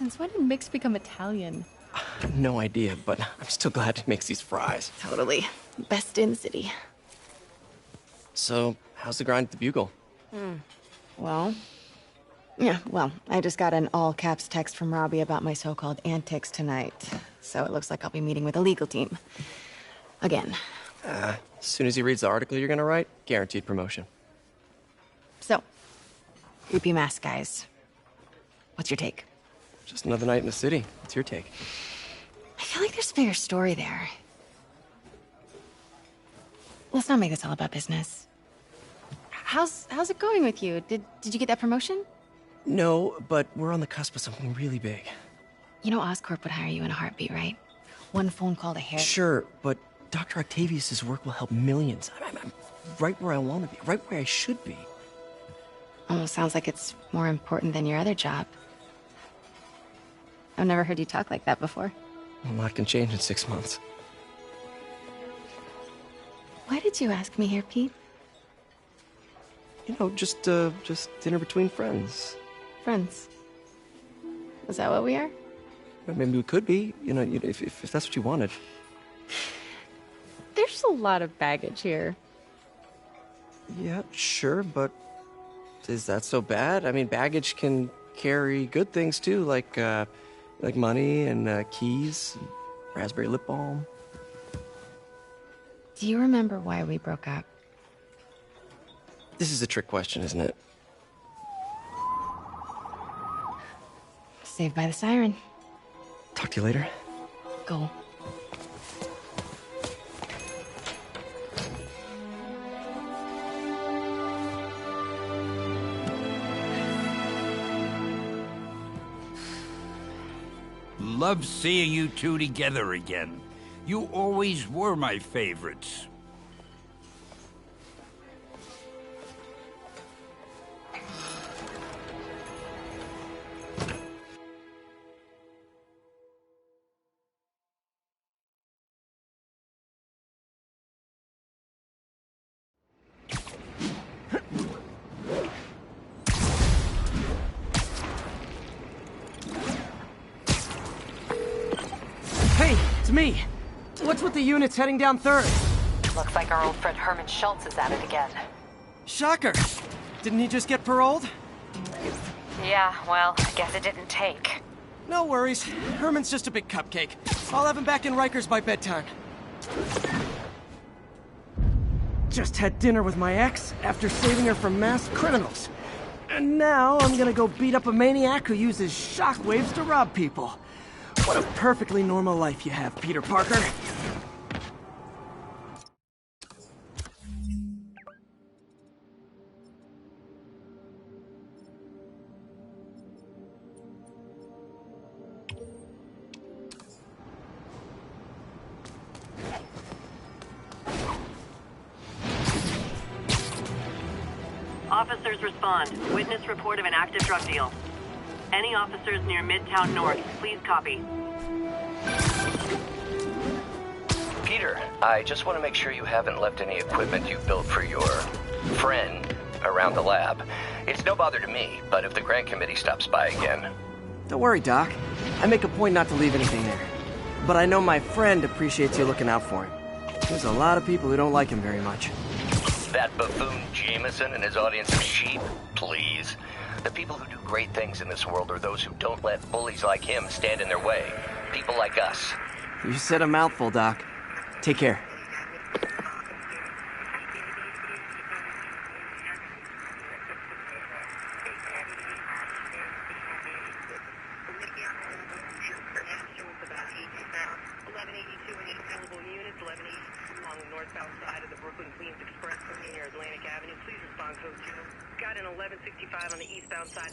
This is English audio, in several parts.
Since when did Mix become Italian? No idea, but I'm still glad he makes these fries. Totally. Best in the city. So, how's the grind at the Bugle? Well, I just got an all-caps text from Robbie about my so-called antics tonight. So it looks like I'll be meeting with the legal team. Again. As soon as he reads the article you're gonna write, guaranteed promotion. So, creepy mask guys. What's your take? Just another night in the city. What's your take? I feel like there's a bigger story there. Let's not make this all about business. How's it going with you? Did you get that promotion? No, but we're on the cusp of something really big. You know Oscorp would hire you in a heartbeat, right? One phone call to Harry. Sure, but Dr. Octavius's work will help millions. I'm right where I want to be, right where I should be. Almost sounds like it's more important than your other job. I've never heard you talk like that before. A lot can change in 6 months. Why did you ask me here, Pete? You know, just dinner between friends. Friends. Is that what we are? Maybe we could be, if that's what you wanted. There's a lot of baggage here. Yeah, sure, but is that so bad? I mean, baggage can carry good things too, like money and keys, and raspberry lip balm. Do you remember why we broke up? This is a trick question, isn't it? Saved by the siren. Talk to you later. Go. Love seeing you two together again. You always were my favorites. Hey, it's me. What's with the units heading down 3rd? Looks like our old friend Herman Schultz is at it again. Shocker. Didn't he just get paroled? Yeah, well, I guess it didn't take. No worries. Herman's just a big cupcake. I'll have him back in Rikers by bedtime. Just had dinner with my ex after saving her from masked criminals. And now I'm gonna go beat up a maniac who uses shockwaves to rob people. What a perfectly normal life you have, Peter Parker. Officers respond. Witness report of an active drug deal. Any officers near Midtown North, please copy. Peter, I just want to make sure you haven't left any equipment you built for your friend around the lab. It's no bother to me, but if the grant committee stops by again... Don't worry, Doc. I make a point not to leave anything there. But I know my friend appreciates you looking out for him. There's a lot of people who don't like him very much. That buffoon Jameson and his audience of sheep? Please. The people who do great things in this world are those who don't let bullies like him stand in their way. People like us. You said a mouthful, Doc. Take care. Got an 1165 on the eastbound side.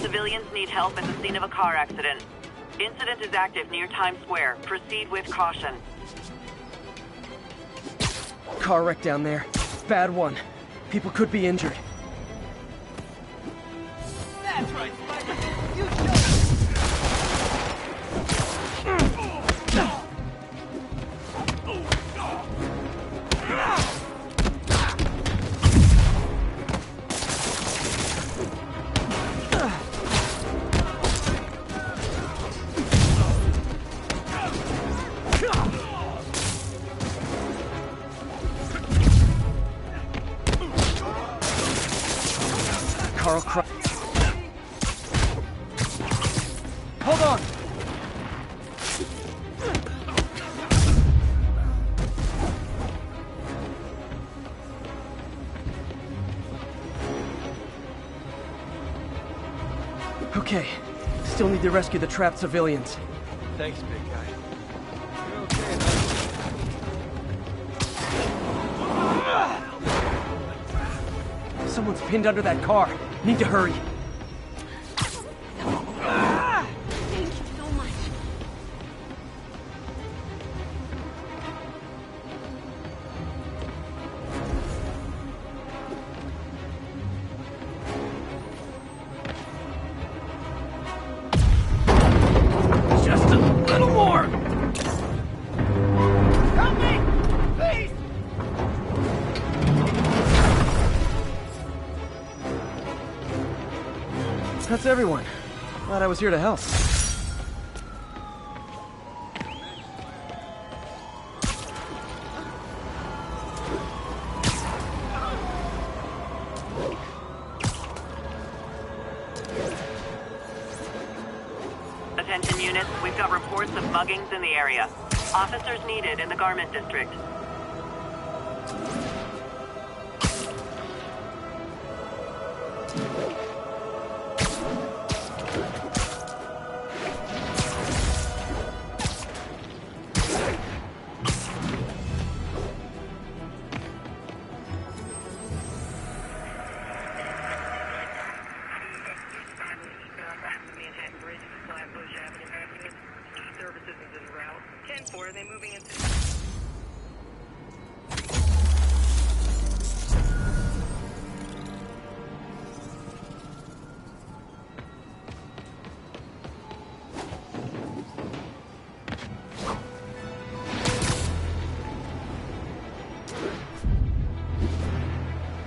Civilians need help at the scene of a car accident. Incident is active near Times Square. Proceed with caution. Car wreck down there. Bad one. People could be injured. That's right, Spider. You Carl Cry. Hold on! Okay. Still need to rescue the trapped civilians. Thanks, big guy. You're okay, huh? Someone's pinned under that car. Need to hurry. Thank you so much. Just a little more! Help me! Please! That's everyone. Glad I was here to help. Attention units, we've got reports of muggings in the area. Officers needed in the garment district.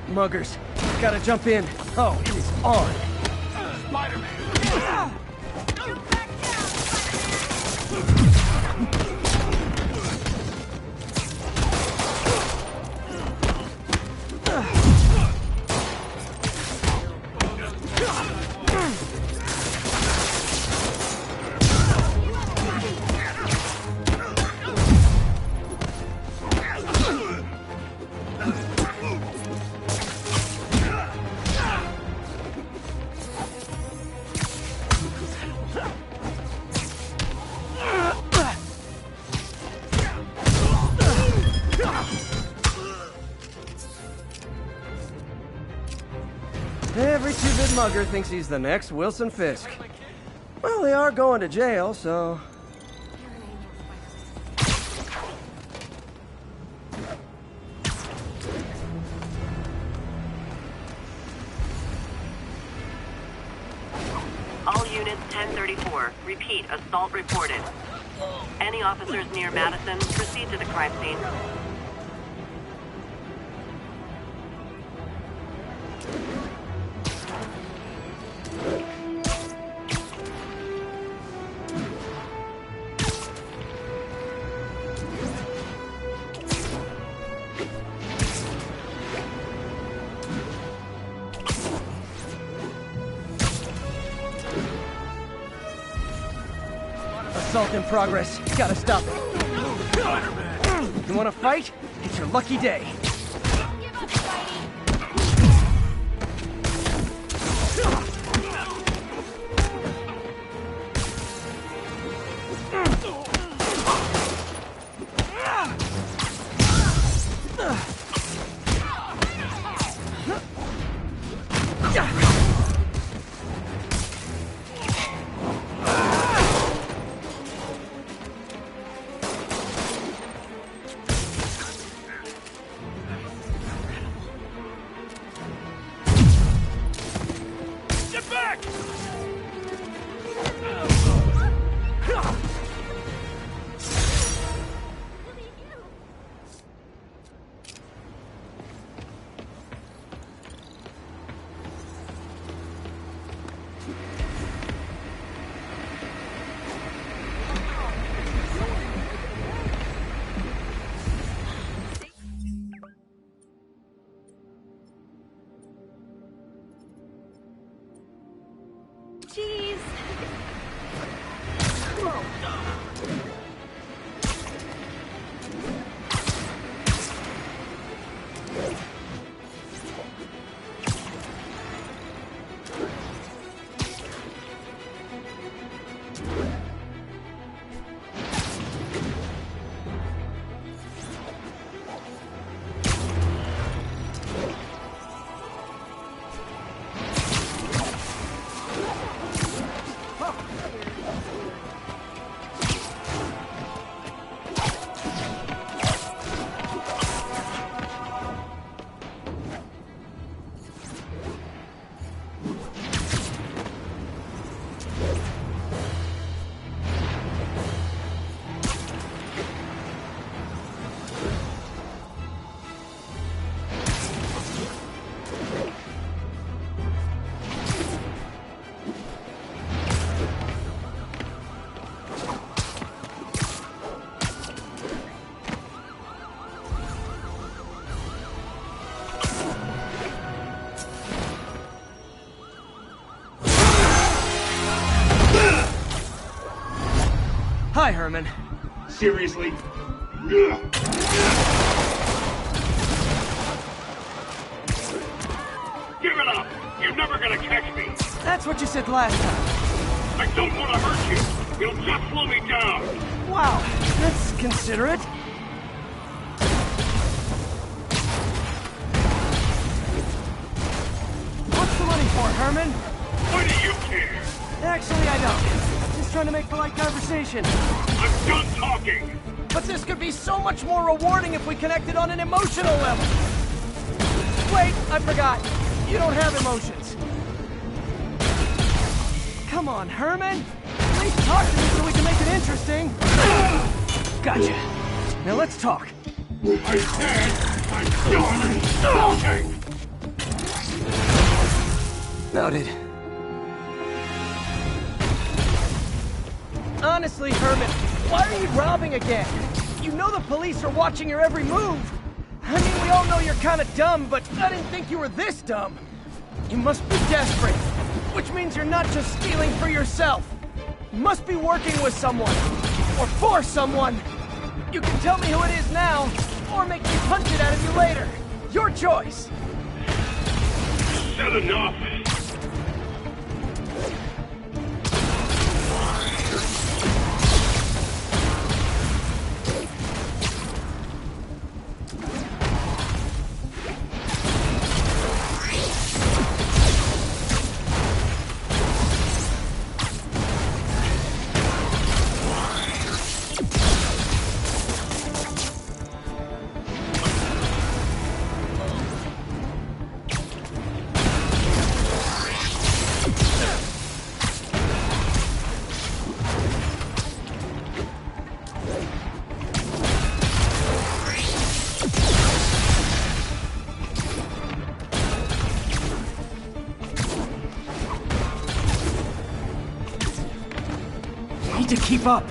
Muggers. Gotta jump in. Oh, it is on. Spider-Man! Every two-bit mugger thinks he's the next Wilson Fisk. Well, they are going to jail, so... All units 1034. Repeat, assault reported. Any officers near Madison, proceed to the crime scene. Assault in progress. Gotta stop it. You wanna fight? It's your lucky day. Herman. Seriously? Give it up! You're never gonna catch me! That's what you said last time. I don't want to hurt you! It'll just slow me down! Wow, that's considerate. What's the money for, Herman? Why do you care? Actually, I don't. Just trying to make polite conversation. I'm done talking! But this could be so much more rewarding if we connected on an emotional level. Wait, I forgot. You don't have emotions. Come on, Herman. At least talk to me so we can make it interesting. Gotcha. Now let's talk. I said I'm done talking! Noted. Honestly, Herman, why are you robbing again? You know the police are watching your every move. I mean, we all know you're kind of dumb, but I didn't think you were this dumb. You must be desperate, which means you're not just stealing for yourself. You must be working with someone, or for someone. You can tell me who it is now, or make me punch it out of you later. Your choice. Said enough! Need to keep up.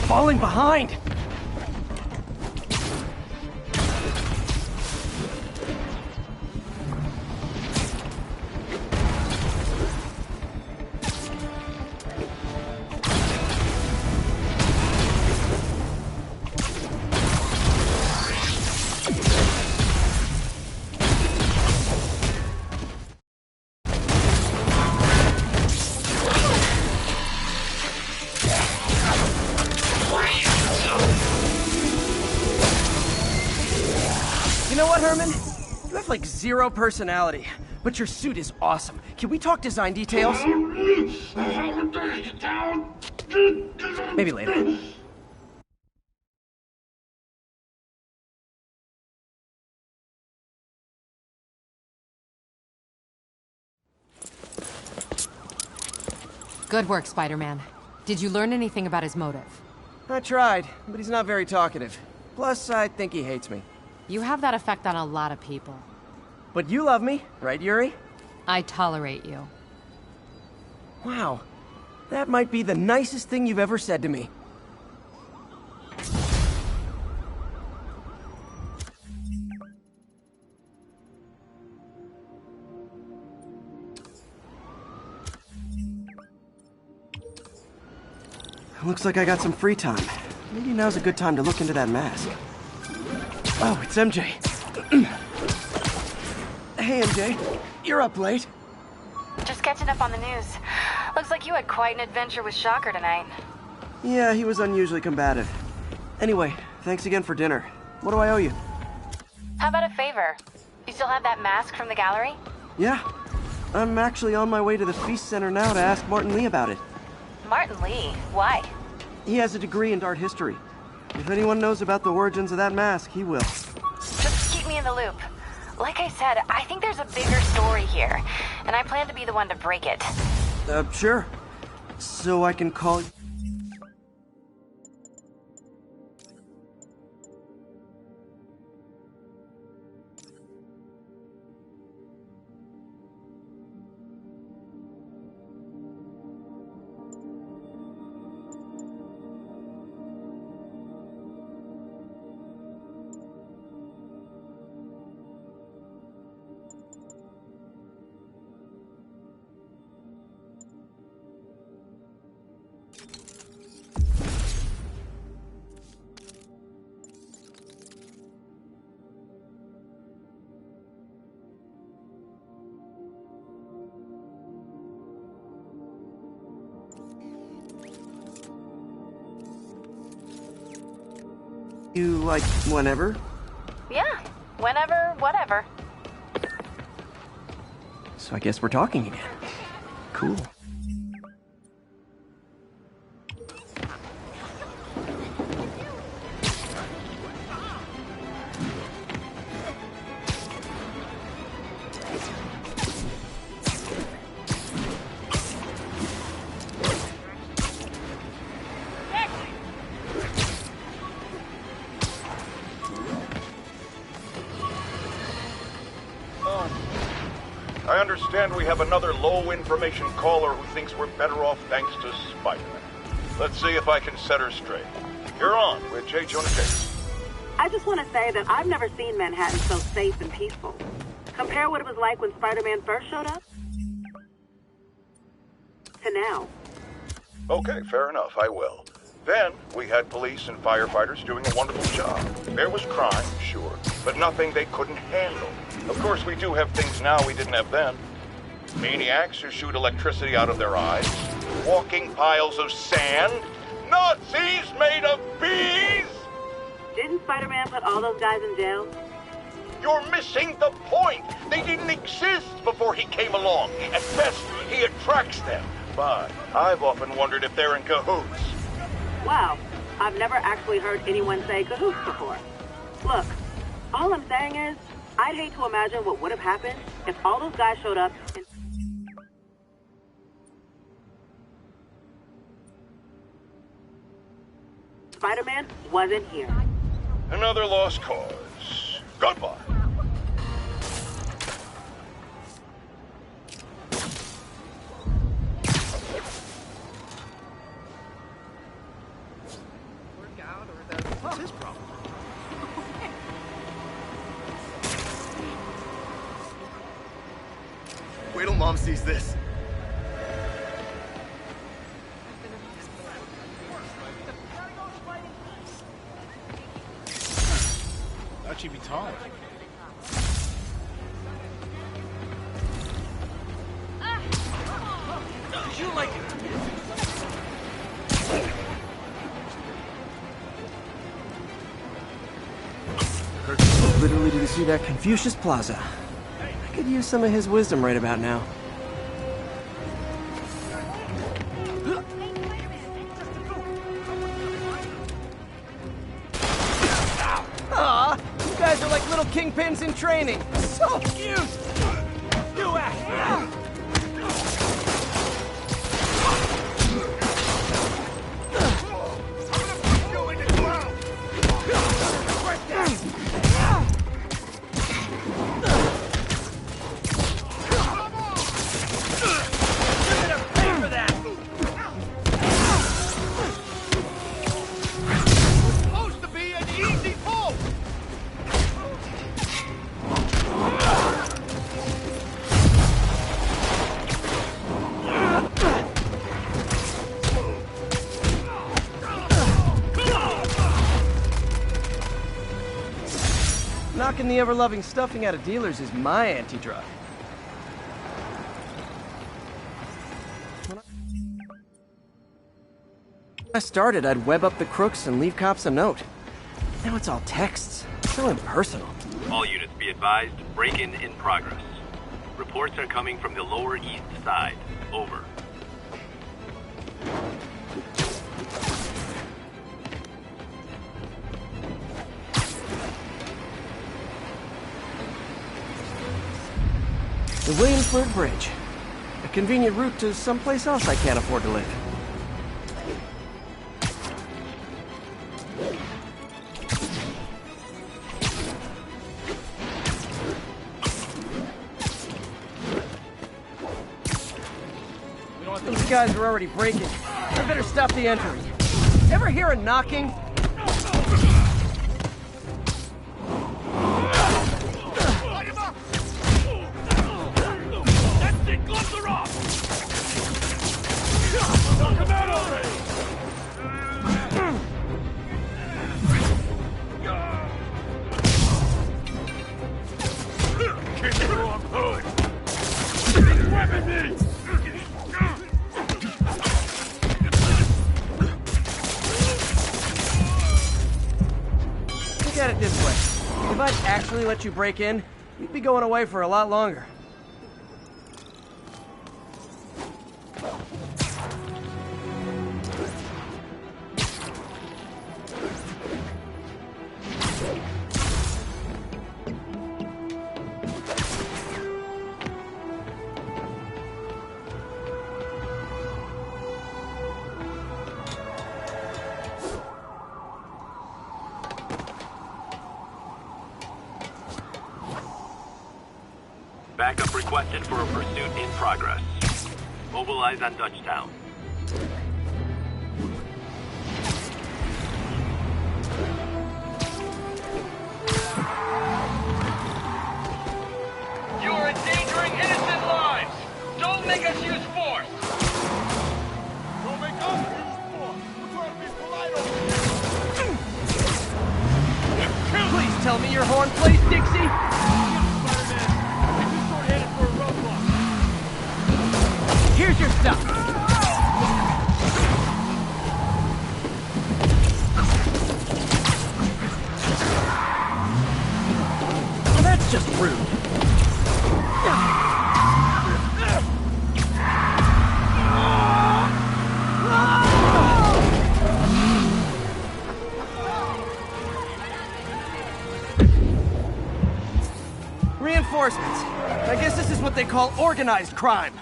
Falling behind. You know what, Herman? You have like zero personality, but your suit is awesome. Can we talk design details? Maybe later. Good work, Spider-Man. Did you learn anything about his motive? I tried, but he's not very talkative. Plus, I think he hates me. You have that effect on a lot of people. But you love me, right, Yuri? I tolerate you. Wow. That might be the nicest thing you've ever said to me. Looks like I got some free time. Maybe now's a good time to look into that mask. Oh, it's MJ. Hey, MJ. You're up late. Just catching up on the news. Looks like you had quite an adventure with Shocker tonight. Yeah, he was unusually combative. Anyway, thanks again for dinner. What do I owe you? How about a favor? You still have that mask from the gallery? Yeah. I'm actually on my way to the Feast Center now to ask Martin Lee about it. Martin Lee? Why? He has a degree in art history. If anyone knows about the origins of that mask, he will. Just keep me in the loop. Like I said, I think there's a bigger story here, and I plan to be the one to break it. Sure. So I can call... You, like, whenever? Yeah, whenever, whatever. So I guess we're talking again. Cool. I understand we have another low-information caller who thinks we're better off thanks to Spider-Man. Let's see if I can set her straight. You're on with J. Jonah Jameson. I just want to say that I've never seen Manhattan so safe and peaceful. Compare what it was like when Spider-Man first showed up to now. Okay, fair enough, I will. Then, we had police and firefighters doing a wonderful job. There was crime, sure, but nothing they couldn't handle. Of course, we do have things now we didn't have then. Maniacs who shoot electricity out of their eyes, walking piles of sand, Nazis made of bees! Didn't Spider-Man put all those guys in jail? You're missing the point! They didn't exist before he came along. At best, he attracts them. But I've often wondered if they're in cahoots. Wow, I've never actually heard anyone say cahoots before. Look, all I'm saying is, I'd hate to imagine what would have happened if all those guys showed up and Spider-Man wasn't here. Another lost cause. Goodbye. What's his problem? Wait till Mom sees this. Thought she'd be taller. Did you like it? Literally didn't see that Confucius Plaza. I could use some of his wisdom right about now. Aw, you guys are like little kingpins in training. So cute! Do it! Knocking the ever-loving stuffing out of dealers is my anti-drug. When I started, I'd web up the crooks and leave cops a note. Now it's all texts. So impersonal. All units be advised, break-in in progress. Reports are coming from the Lower East Side. Over. The Williamsburg Bridge. A convenient route to someplace else I can't afford to live. Those guys are already breaking. I better stop the entry. Ever hear a knocking? I'd actually let you break in, you'd be going away for a lot longer. Backup requested for a pursuit in progress. Mobilize on Dutchtown. You are endangering innocent lives! Don't make us use force! Don't make us use force! We're trying to be polite over here! Please tell me your horn plays, Dixie! Here's your stuff! Well, that's just rude. Reinforcements. I guess this is what they call organized crime.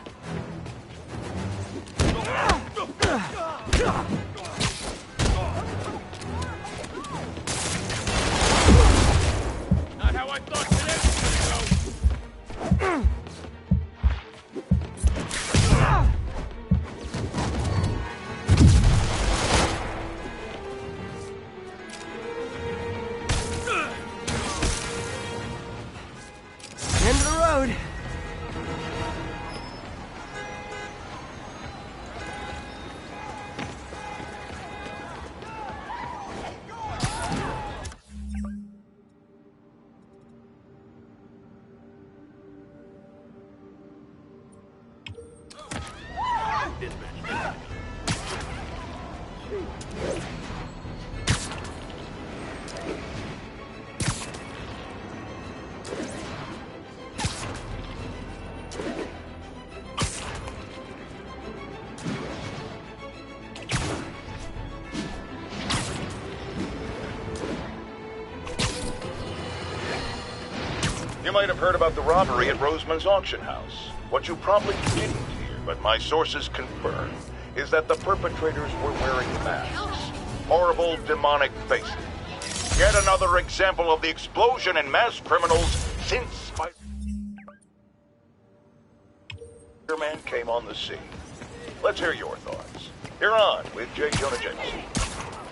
Not how I thought today was gonna go. End of the road. You might have heard about the robbery at Roseman's auction house. What you probably didn't hear, but my sources confirm, is that the perpetrators were wearing masks. Horrible, demonic faces. Yet another example of the explosion in mass criminals since Spider-Man came on the scene. Let's hear your thoughts. You're on with J. Jonah Jameson.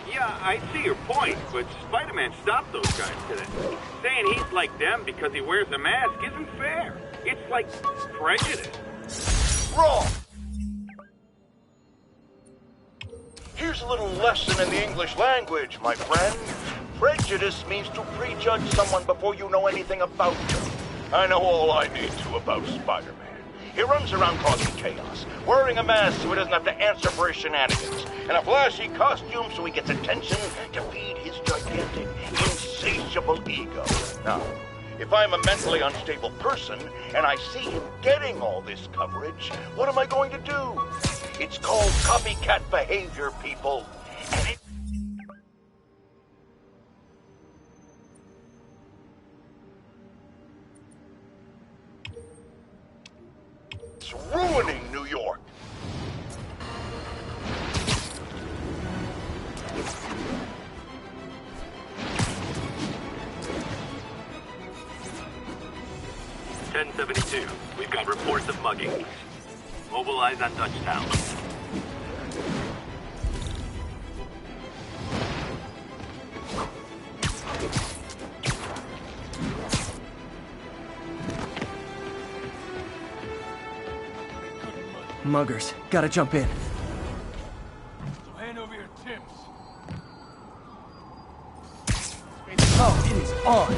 Yeah, I see your point, but Spider-Man stopped those guys today. Saying he's like them because he wears a mask isn't fair. It's like prejudice. Wrong! Here's a little lesson in the English language, my friend. Prejudice means to prejudge someone before you know anything about them. I know all I need to about Spider-Man. He runs around causing chaos, wearing a mask so he doesn't have to answer for his shenanigans, and a flashy costume so he gets attention to feed his gigantic, insatiable ego. Now, if I'm a mentally unstable person and I see him getting all this coverage, what am I going to do? It's called copycat behavior, people. And it's ruining New York. .1072. We've got reports of muggings. Mobilize on Dutchtown. Muggers. Gotta jump in. So hand over your Tims. Oh, it is on.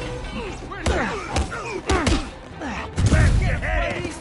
Get ready.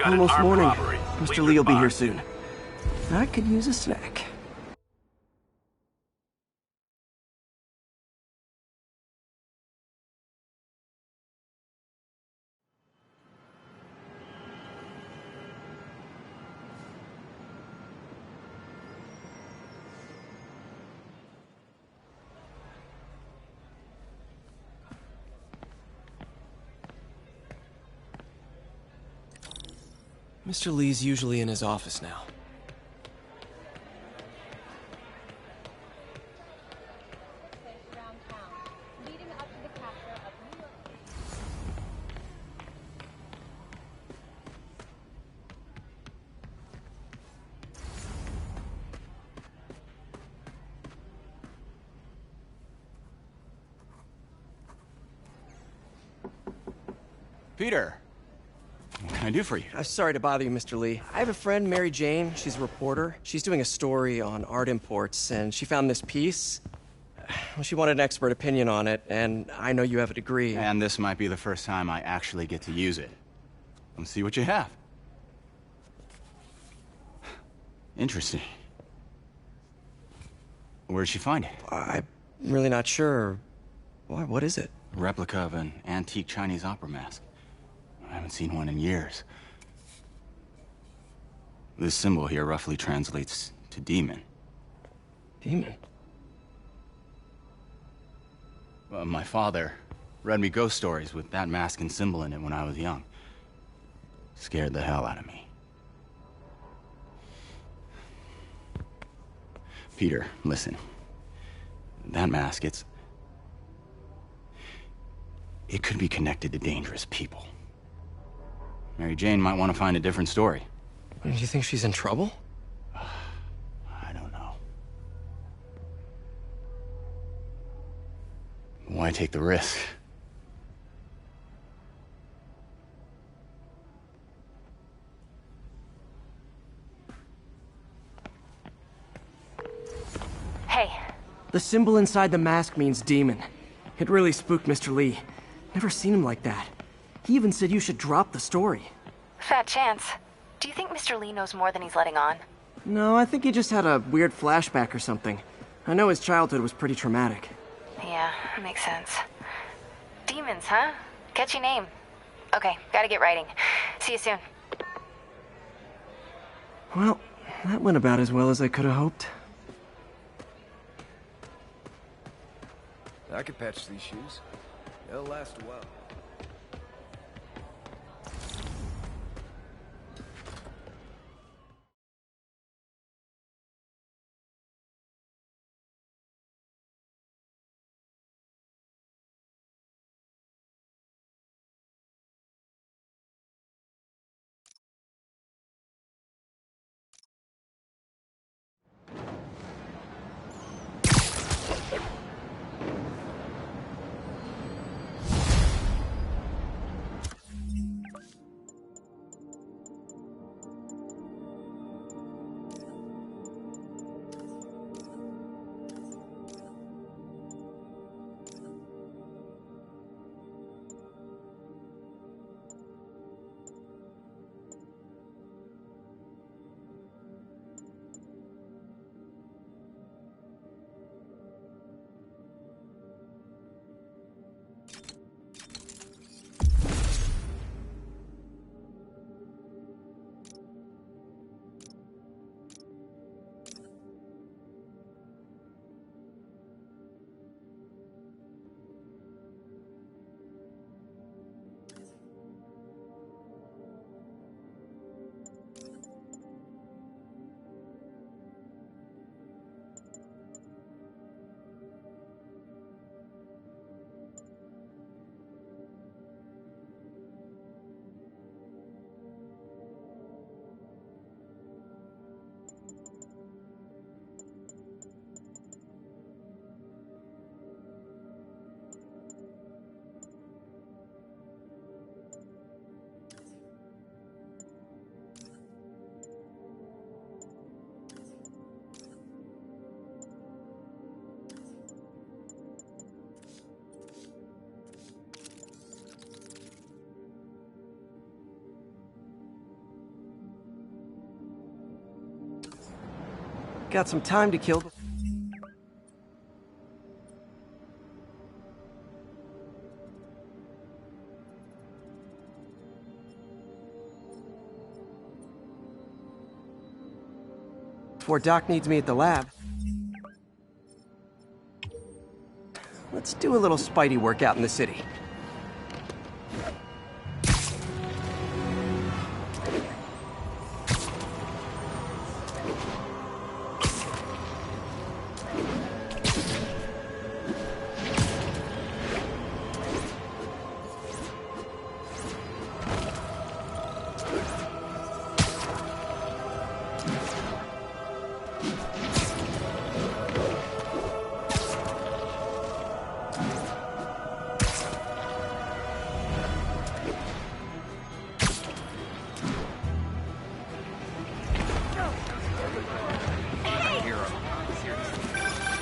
Almost morning. Mr. Lee will be here soon. I could use a snack. Mr. Lee's usually in his office now. Peter, what can I do for you? Sorry to bother you, Mr. Lee. I have a friend, Mary Jane. She's a reporter. She's doing a story on art imports, and she found this piece. Well, she wanted an expert opinion on it, and I know you have a degree. And this might be the first time I actually get to use it. Let's see what you have. Interesting. Where'd she find it? I'm really not sure. What is it? A replica of an antique Chinese opera mask. I haven't seen one in years. This symbol here roughly translates to demon. Demon? Well, my father read me ghost stories with that mask and symbol in it when I was young. Scared the hell out of me. Peter, listen. That mask, it could be connected to dangerous people. Mary Jane might want to find a different story. Do you think she's in trouble? I don't know. Why take the risk? Hey. The symbol inside the mask means demon. It really spooked Mr. Lee. Never seen him like that. He even said you should drop the story. Fat chance. Do you think Mr. Lee knows more than he's letting on? No, I think he just had a weird flashback or something. I know his childhood was pretty traumatic. Yeah, makes sense. Demons, huh? Catchy name. Okay, gotta get writing. See you soon. Well, that went about as well as I could have hoped. I could patch these shoes. They'll last a while. Got some time to kill. Before Doc needs me at the lab. Let's do a little Spidey workout in the city.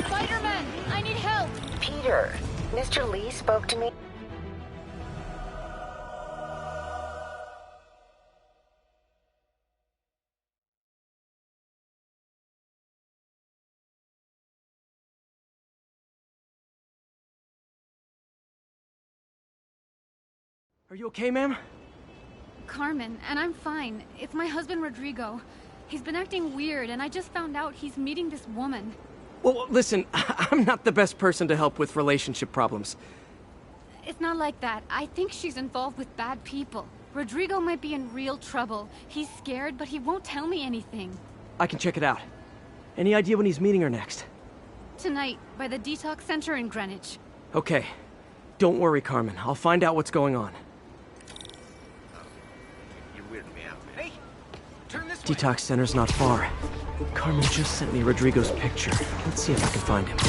Spider-Man, I need help. Peter, Mr. Lee spoke to me. Are you okay, ma'am? Carmen, and I'm fine. It's my husband, Rodrigo. He's been acting weird, and I just found out he's meeting this woman. Well, listen, I'm not the best person to help with relationship problems. It's not like that. I think she's involved with bad people. Rodrigo might be in real trouble. He's scared, but he won't tell me anything. I can check it out. Any idea when he's meeting her next? Tonight, by the detox center in Greenwich. Okay. Don't worry, Carmen. I'll find out what's going on. Detox center's not far. Carmen just sent me Rodrigo's picture. Let's see if I can find him.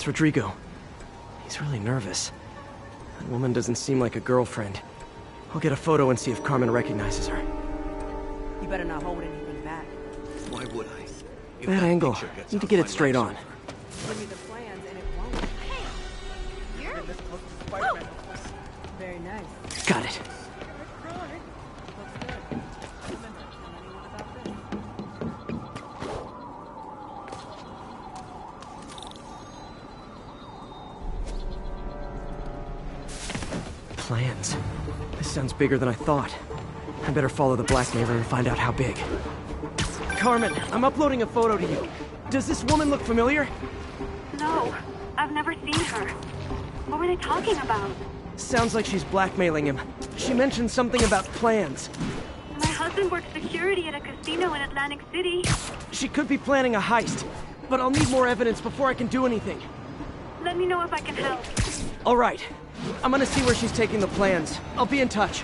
Rodrigo. He's really nervous. That woman doesn't seem like a girlfriend. I'll get a photo and see if Carmen recognizes her. You better not hold anything back. Why would I? If that angle. Need to get it straight on. Give me the plans and it won't. Hey! You're this close to Spider-Man. Very nice. Got it. Plans. This sounds bigger than I thought. I better follow the blackmailer and find out how big. Carmen, I'm uploading a photo to you. Does this woman look familiar? No, I've never seen her. What were they talking about? Sounds like she's blackmailing him. She mentioned something about plans. My husband works security at a casino in Atlantic City. She could be planning a heist, but I'll need more evidence before I can do anything. Let me know if I can help. All right. I'm gonna see where she's taking the plans. I'll be in touch.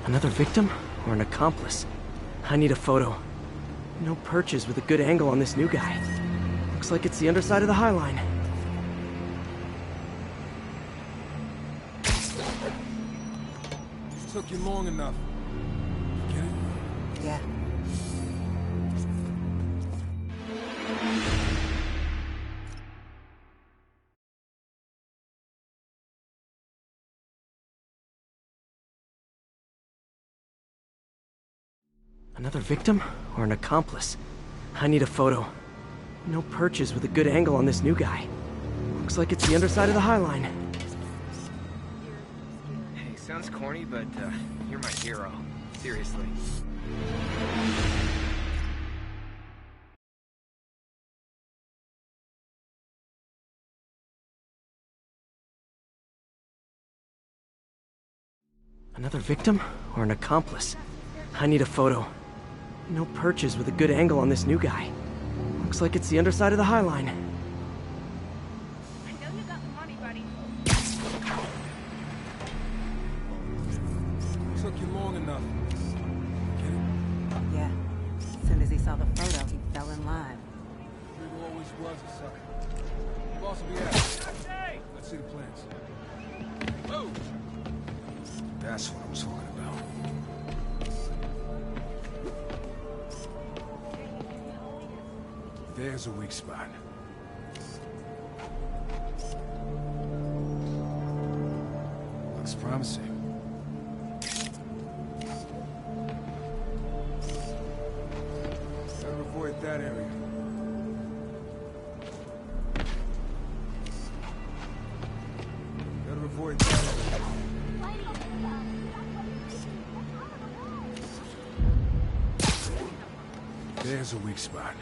Another victim or an accomplice? I need a photo. No perches with a good angle on this new guy. Looks like it's the underside of the High Line. Took you long enough. Get it? Yeah. Another victim or an accomplice? I need a photo. No perches with a good angle on this new guy. Looks like it's the underside of the High Line. Hey, sounds corny, but you're my hero. Seriously. Another victim or an accomplice? I need a photo. No perches with a good angle on this new guy. Looks like it's the underside of the High Line. Took you long enough. Get it? Yeah. As soon as he saw the photo, he fell in line. Rodrigo always was a sucker. Boss will be out. Hey! Let's see the plans. Whoa! That's what I'm talking about. There's a weak spot. Looks promising. Better avoid that area. Better avoid that area. There's a weak spot.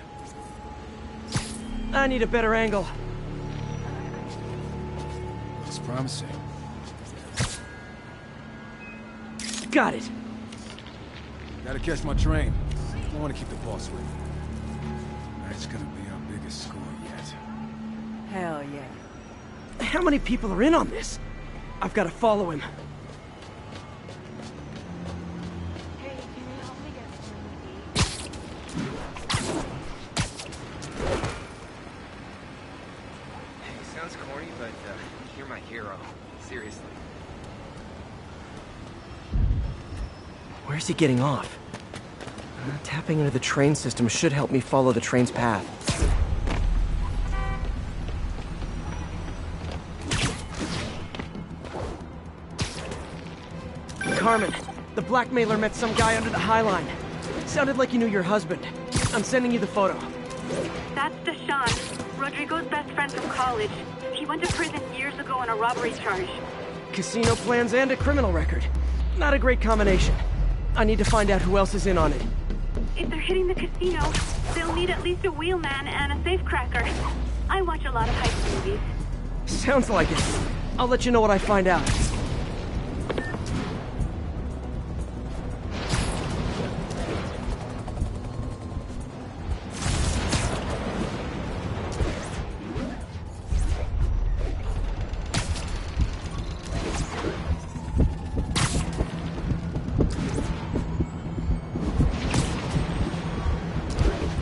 I need a better angle. Looks promising. Got it. Gotta catch my train. I want to keep the boss with me. That's gonna be our biggest score yet. Hell yeah. How many people are in on this? I've got to follow him. Sounds corny, but you're my hero. Seriously. Where's he getting off? Tapping into the train system should help me follow the train's path. Carmen, the blackmailer met some guy under the High Line. Sounded like he knew your husband. I'm sending you the photo. That's Deshaun, Rodrigo's best friend from college. He went to prison years ago on a robbery charge. Casino plans and a criminal record. Not a great combination. I need to find out who else is in on it. If they're hitting the casino, they'll need at least a wheelman and a safecracker. I watch a lot of heist movies. Sounds like it. I'll let you know what I find out.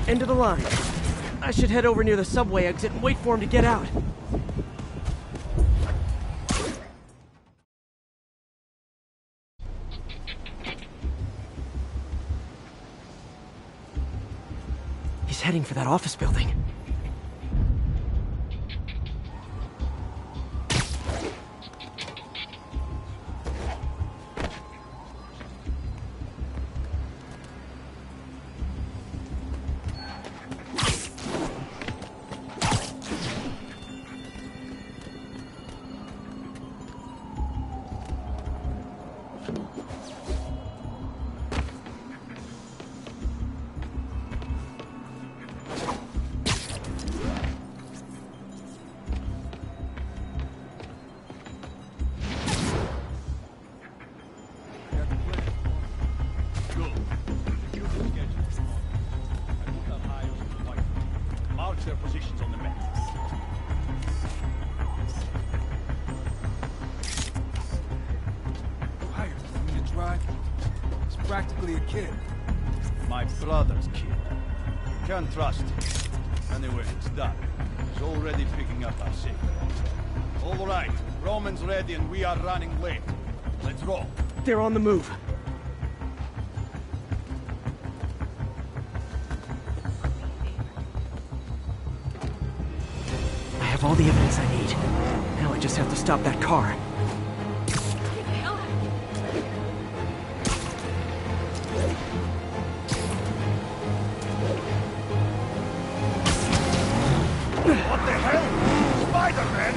End of the line. I should head over near the subway exit and wait for him to get out. He's heading for that office building. Their positions on the map. Hired for me to drive? He's practically a kid. My brother's kid. Can't trust him. Anyway, it's done. He's already picking up our signal. All right, Roman's ready and we are running late. Let's roll. They're on the move. I have all the evidence I need. Now I just have to stop that car. What the hell? Spider-Man!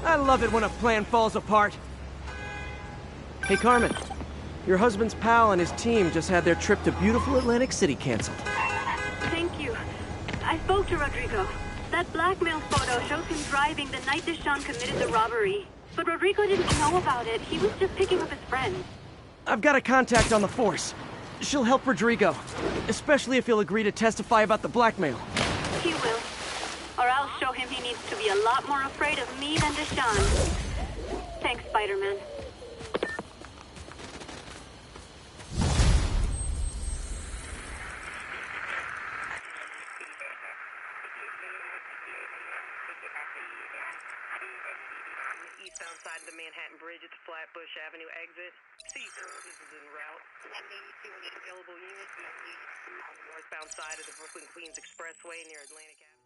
I love it when a plan falls apart. Hey, Carmen. Your husband's pal and his team just had their trip to beautiful Atlantic City canceled. Thank you. I spoke to Rodrigo. That blackmail photo shows him driving the night Deshaun committed the robbery. But Rodrigo didn't know about it. He was just picking up his friend. I've got a contact on the force. She'll help Rodrigo, especially if he'll agree to testify about the blackmail. He will. Or I'll show him he needs to be a lot more afraid of me than Deshaun. Thanks, Spider-Man. Eastbound side of the Manhattan Bridge at the Flatbush Avenue exit. See services en route. Available units. Northbound side of the Brooklyn-Queens Expressway near Atlantic Avenue.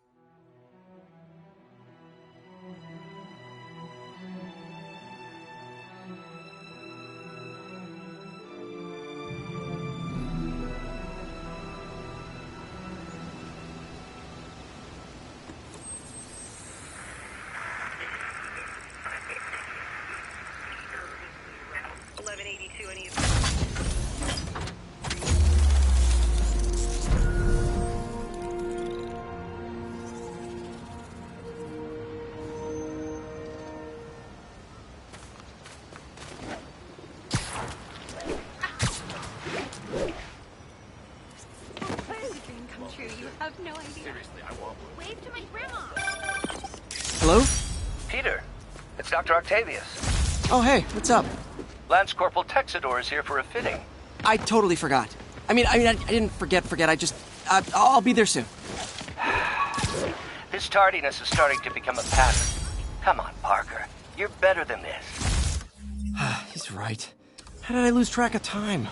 Wave to my grandma. Hello? Peter, it's Dr. Octavius. Oh, hey, what's up? Lance Corporal Texador is here for a fitting. I totally forgot. I didn't forget. I'll be there soon. This tardiness is starting to become a pattern. Come on, Parker. You're better than this. He's right. How did I lose track of time?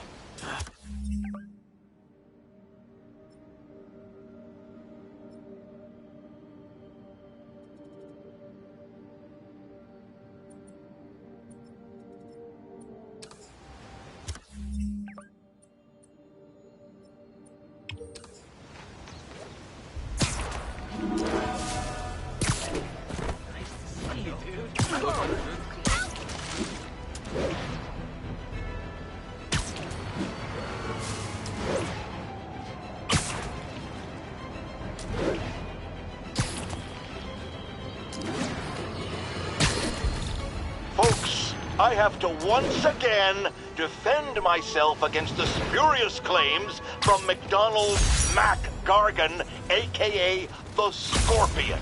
Folks, I have to once again defend myself against the spurious claims from McDonald Mac Gargan, a.k.a. the Scorpion.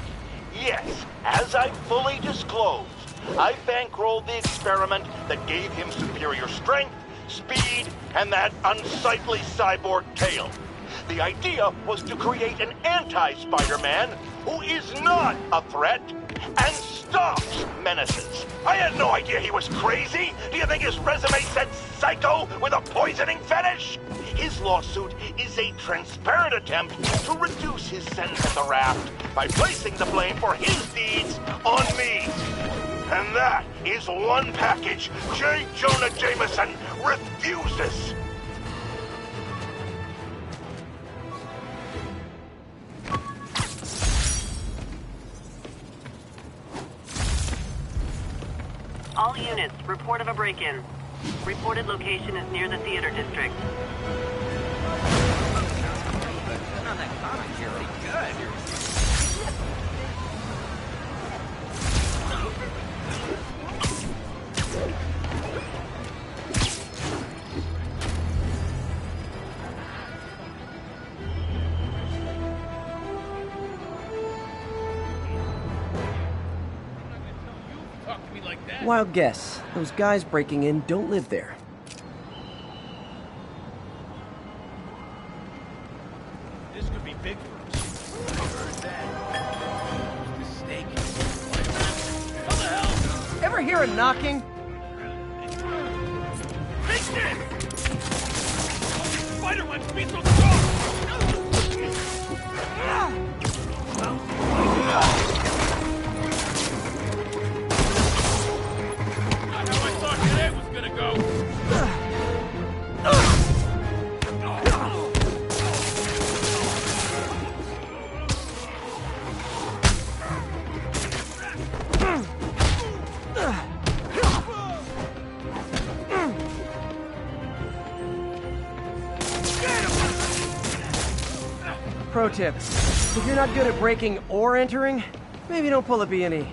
Yes, as I fully disclosed, I bankrolled the experiment that gave him superior strength, speed, and that unsightly cyborg tail. The idea was to create an anti-Spider-Man who is not a threat and stops menaces. I had no idea he was crazy. Do you think his resume said psycho with a poisoning fetish? His lawsuit is a transparent attempt to reduce his sentence at the raft by placing the blame for his deeds on me. And that is one package J. Jonah Jameson refuses. All units, report of a break-in. Reported location is near the theater district. Wild guess. Those guys breaking in don't live there. This could be big for us. Mistake. How the hell? Ever hear a knocking? Spider wants to be so strong! tip. If you're not good at breaking or entering, maybe don't pull a B&E.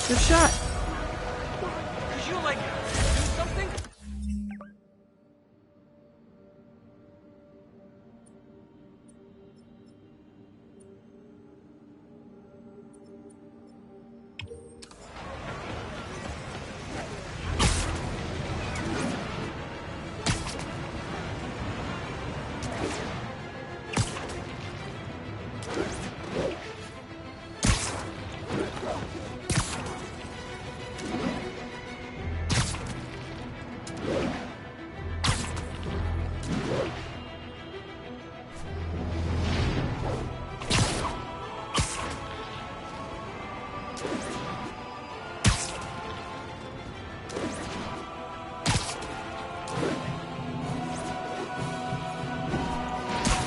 Good shot. Could you, like, do something?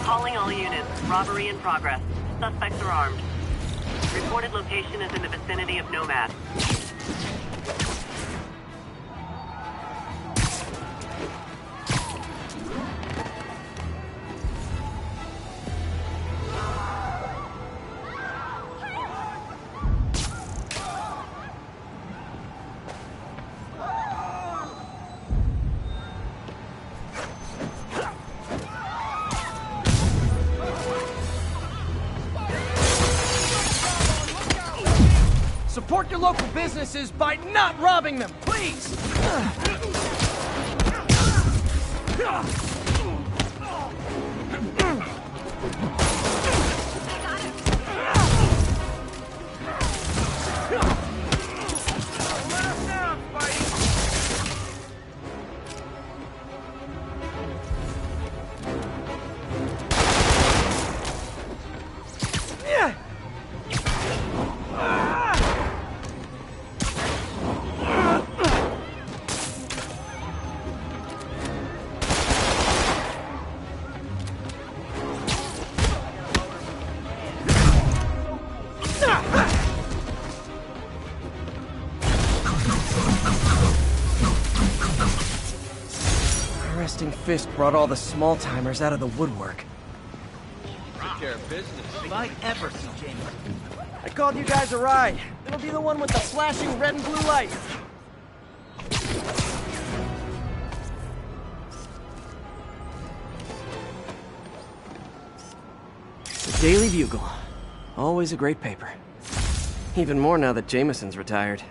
Calling all units. Robbery in progress. Suspects are armed. Reported location is in the vicinity of Nomad. Support your local businesses by not robbing them, please! Resting Fist brought all the small-timers out of the woodwork. Take care of business. If I ever see Jamie. I called you guys a ride. It'll be the one with the flashing red and blue lights. The Daily Bugle. Always a great paper. Even more now that Jameson's retired.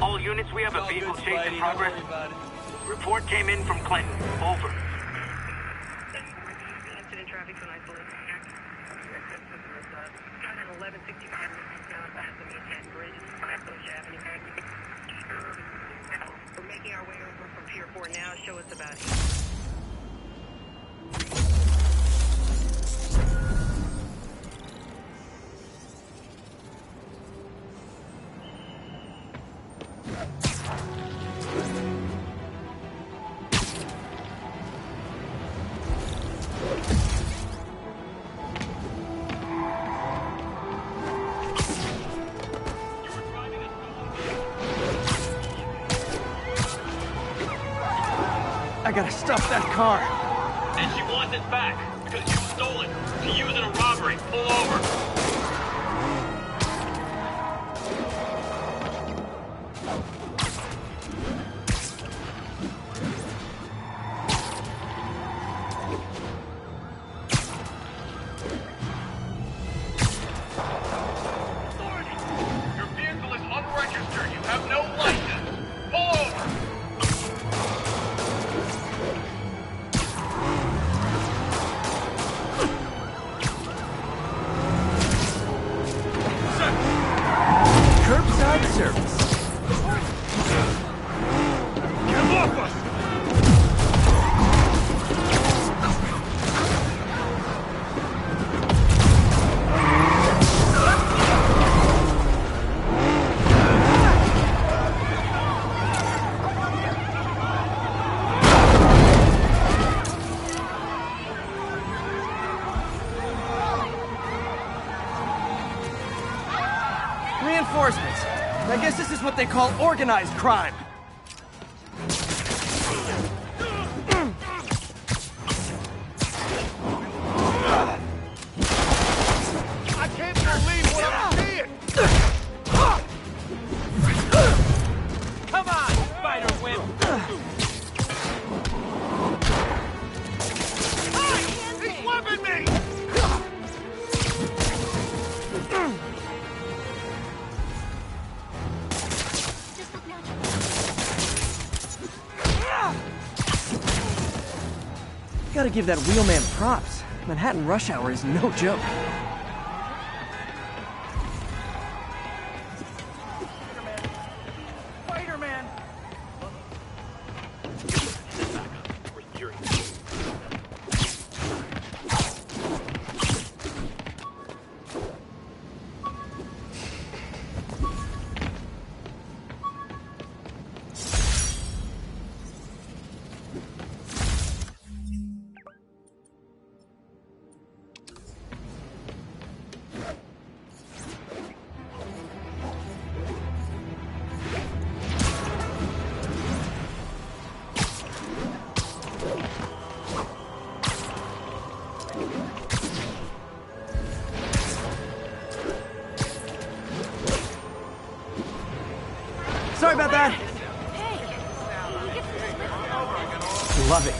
All units, we have a vehicle chase in progress. Report came in from Clinton. Over. Incident traffic's on isolation. 1165 past the Manhattan Bridge. We're making our way over from Pier 4 now. Show us about it. I gotta stop that car. And she wants it back, because you stole it. To use in a robbery. Pull over. registered. You have no license. Pull over. Curbside service. Get off us! Reinforcements. I guess this is what they call organized crime. I can't believe what I'm seeing! Come on, spider wimp! He's whipping me! Gotta give that wheelman props. Manhattan rush hour is no joke. Spider-Man! Sorry about that. Love it.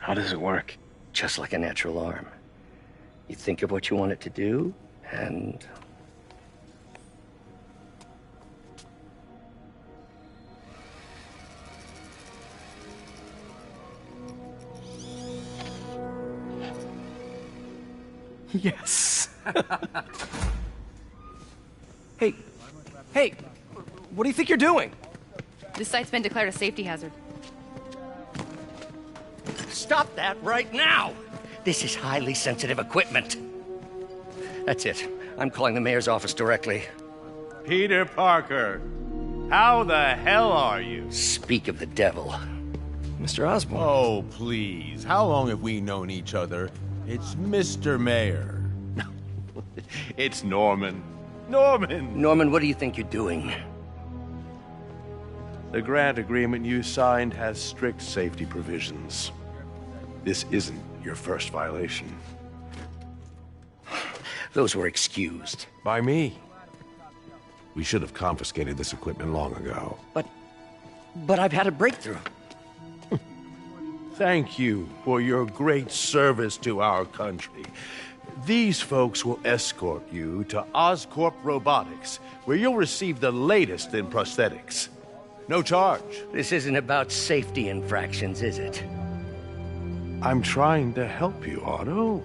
How does it work? Just like a natural arm. You think of what you want it to do, and... Yes. Hey, what do you think you're doing? This site's been declared a safety hazard. Stop that right now! This is highly sensitive equipment. That's it. I'm calling the mayor's office directly. Peter Parker, how the hell are you? Speak of the devil. Mr. Osborn. Oh, please. How long have we known each other? It's Mr. Mayor. It's Norman. Norman! Norman, what do you think you're doing? The grant agreement you signed has strict safety provisions. This isn't your first violation. Those were excused. By me. We should have confiscated this equipment long ago. But I've had a breakthrough. Thank you for your great service to our country. These folks will escort you to Oscorp Robotics, where you'll receive the latest in prosthetics. No charge. This isn't about safety infractions, is it? I'm trying to help you, Otto.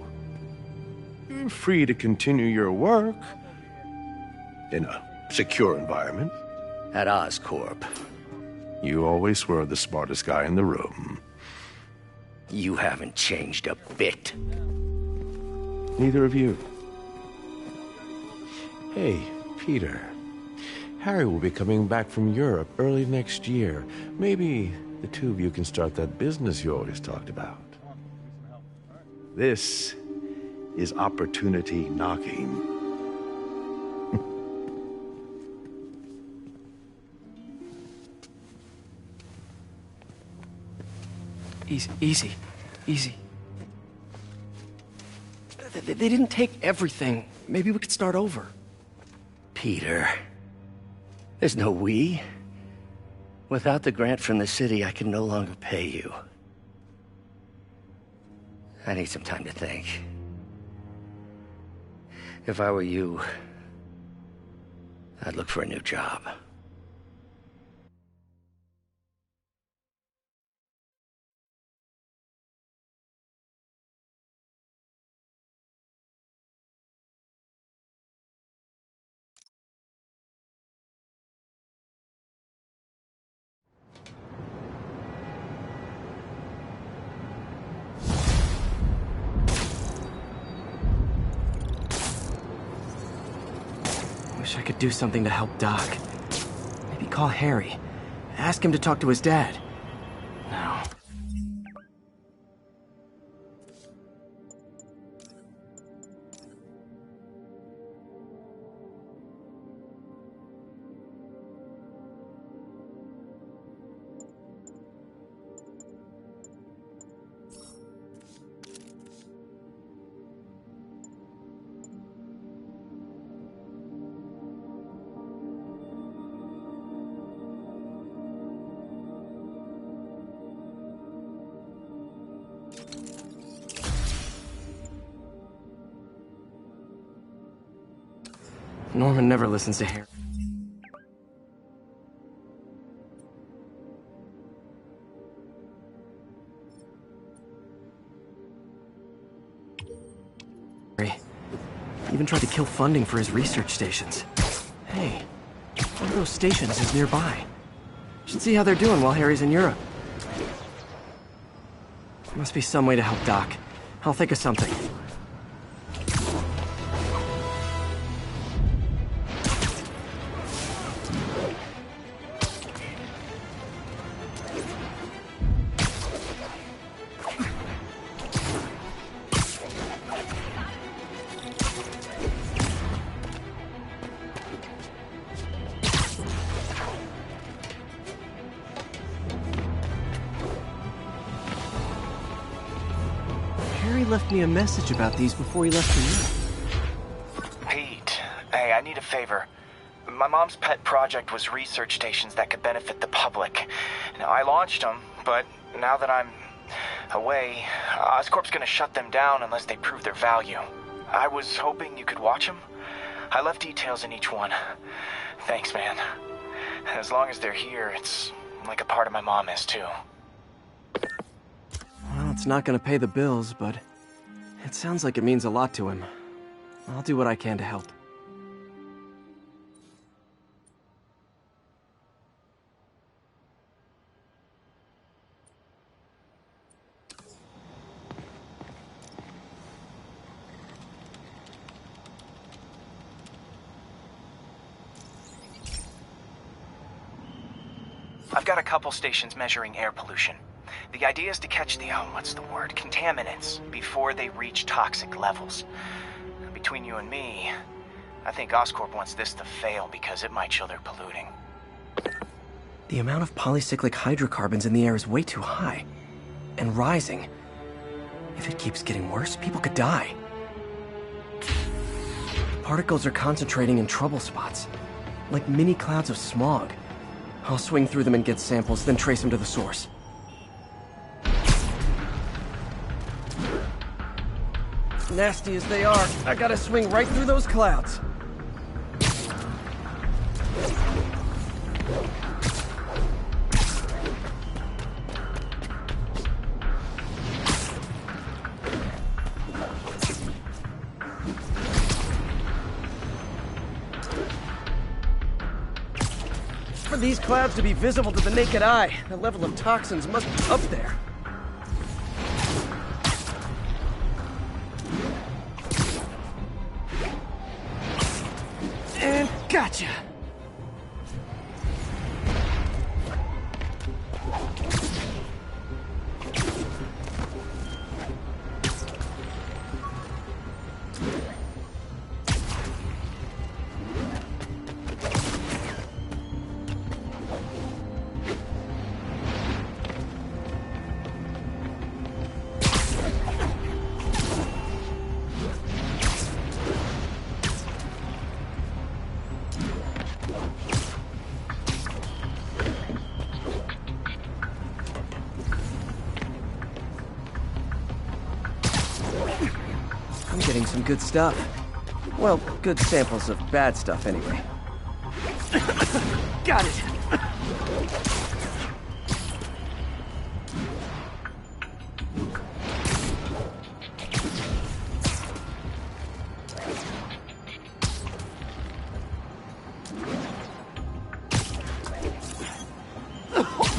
You're free to continue your work in a secure environment. At Oscorp. You always were the smartest guy in the room. You haven't changed a bit. Neither of you. Hey, Peter. Harry will be coming back from Europe early next year. Maybe the two of you can start that business you always talked about. This is opportunity knocking. Easy. They didn't take everything. Maybe we could start over. Peter, there's no we. Without the grant from the city, I can no longer pay you. I need some time to think. If I were you, I'd look for a new job. Wish I could do something to help Doc. Maybe call Harry. Ask him to talk to his dad. No. Norman never listens to Harry. Even tried to kill funding for his research stations. Hey, one of those stations is nearby. Should see how they're doing while Harry's in Europe. Must be some way to help Doc. I'll think of something. Harry left me a message about these before he left for you. Pete, hey, I need a favor. My mom's pet project was research stations that could benefit the public. Now, I launched them, but now that I'm away, Oscorp's gonna shut them down unless they prove their value. I was hoping you could watch them. I left details in each one. Thanks, man. As long as they're here, it's like a part of my mom is, too. Well, it's not gonna pay the bills, but it sounds like it means a lot to him. I'll do what I can to help. I've got a couple stations measuring air pollution. The idea is to catch the, contaminants before they reach toxic levels. Between you and me, I think Oscorp wants this to fail because it might show they're polluting. The amount of polycyclic hydrocarbons in the air is way too high. And rising. If it keeps getting worse, people could die. The particles are concentrating in trouble spots. Like mini clouds of smog. I'll swing through them and get samples, then trace them to the source. Nasty as they are, I gotta swing right through those clouds. these clouds to be visible to the naked eye. The level of toxins must be up there. And gotcha! I'm getting some good stuff. Well, good samples of bad stuff, anyway. Got it!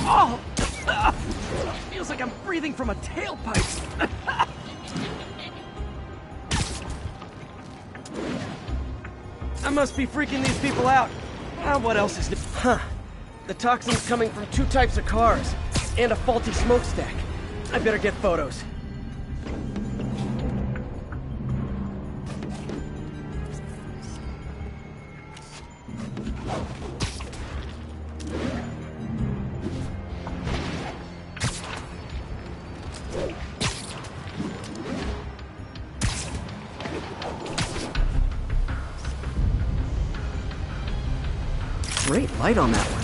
Oh! Feels like I'm breathing from a tailpipe! I must be freaking these people out. What else is new? Huh. The toxin's coming from 2 types of cars, and a faulty smokestack. I better get photos. Great light on that one.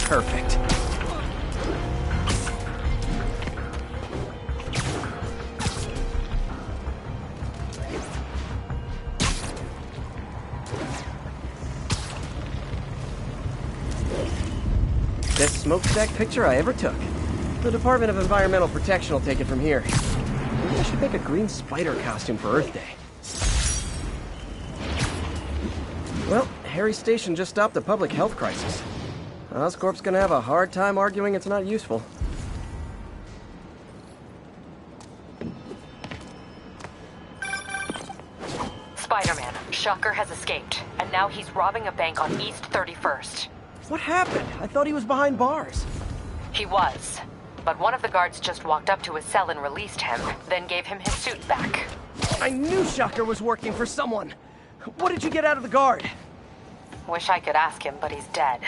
Perfect. Best smokestack picture I ever took. The Department of Environmental Protection will take it from here. Maybe I should make a green spider costume for Earth Day. Well, Harry Station just stopped a public health crisis. Oscorp's gonna have a hard time arguing it's not useful. Spider-Man, Shocker has escaped, and now he's robbing a bank on East 31st. What happened? I thought he was behind bars. He was, but one of the guards just walked up to his cell and released him, then gave him his suit back. I knew Shocker was working for someone. What did you get out of the guard? Wish I could ask him, but he's dead.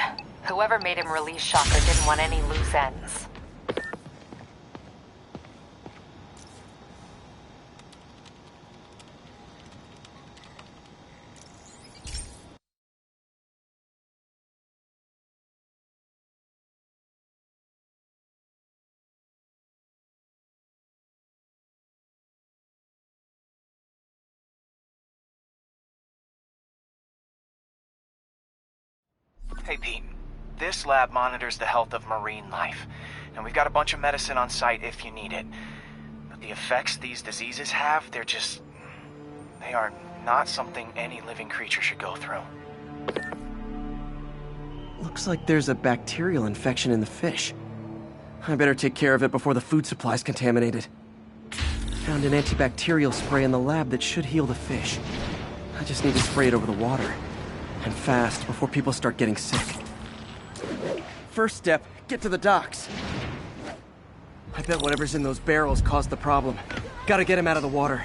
Whoever made him release Shocker didn't want any loose ends. Hey, Pete. This lab monitors the health of marine life, and we've got a bunch of medicine on site if you need it. But the effects these diseases have, they are not something any living creature should go through. Looks like there's a bacterial infection in the fish. I better take care of it before the food supply's contaminated. Found an antibacterial spray in the lab that should heal the fish. I just need to spray it over the water. And fast, before people start getting sick. First step, get to the docks. I bet whatever's in those barrels caused the problem. Gotta get him out of the water.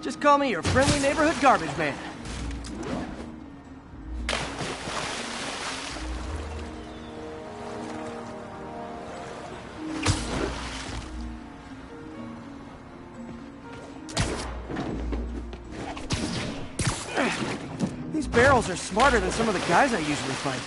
Just call me your friendly neighborhood garbage man. These barrels are smarter than some of the guys I usually fight.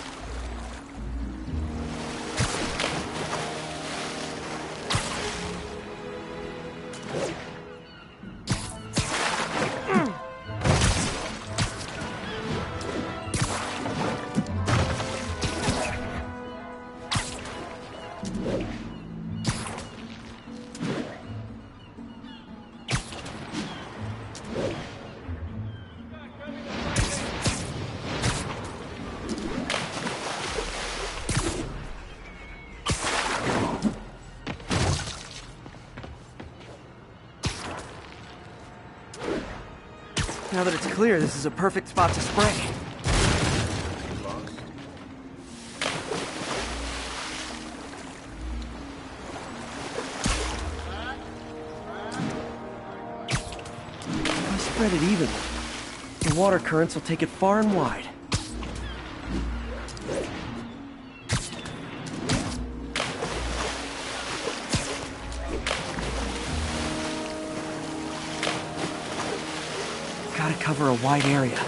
Now that it's clear, this is a perfect spot to spray. If I spread it evenly, the water currents will take it far and wide. Gotta cover a wide area.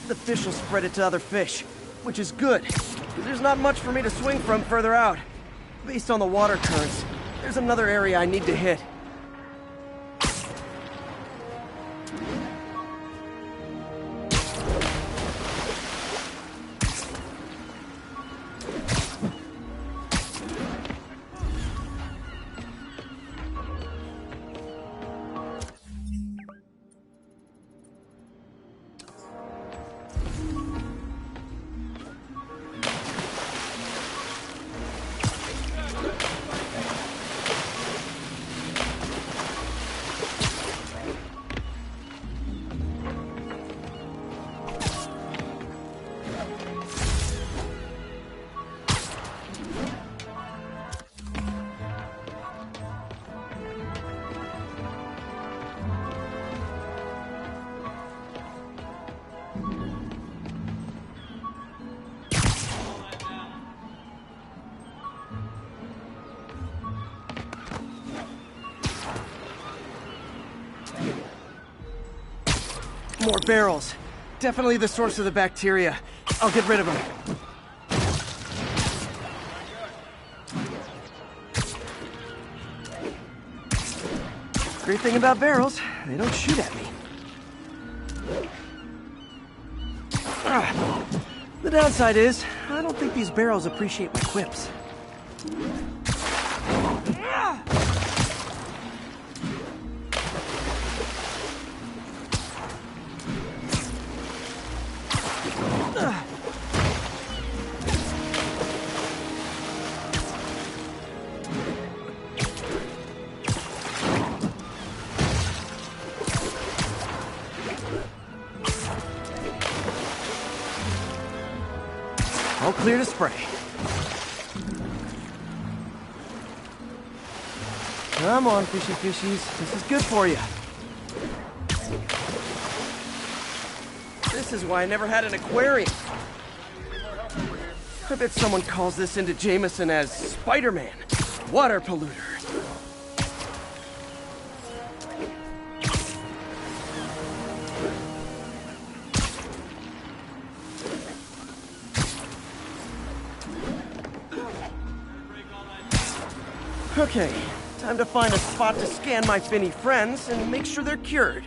The fish will spread it to other fish, which is good. There's not much for me to swing from further out. Based on the water currents, there's another area I need to hit. More barrels. Definitely the source of the bacteria. I'll get rid of them. Great thing about barrels, they don't shoot at me. The downside is, I don't think these barrels appreciate my quips. All clear to spray. Come on, fishy fishies. This is good for you. This is why I never had an aquarium. I bet someone calls this into Jameson as Spider-Man, water polluter. Okay, time to find a spot to scan my finny friends and make sure they're cured.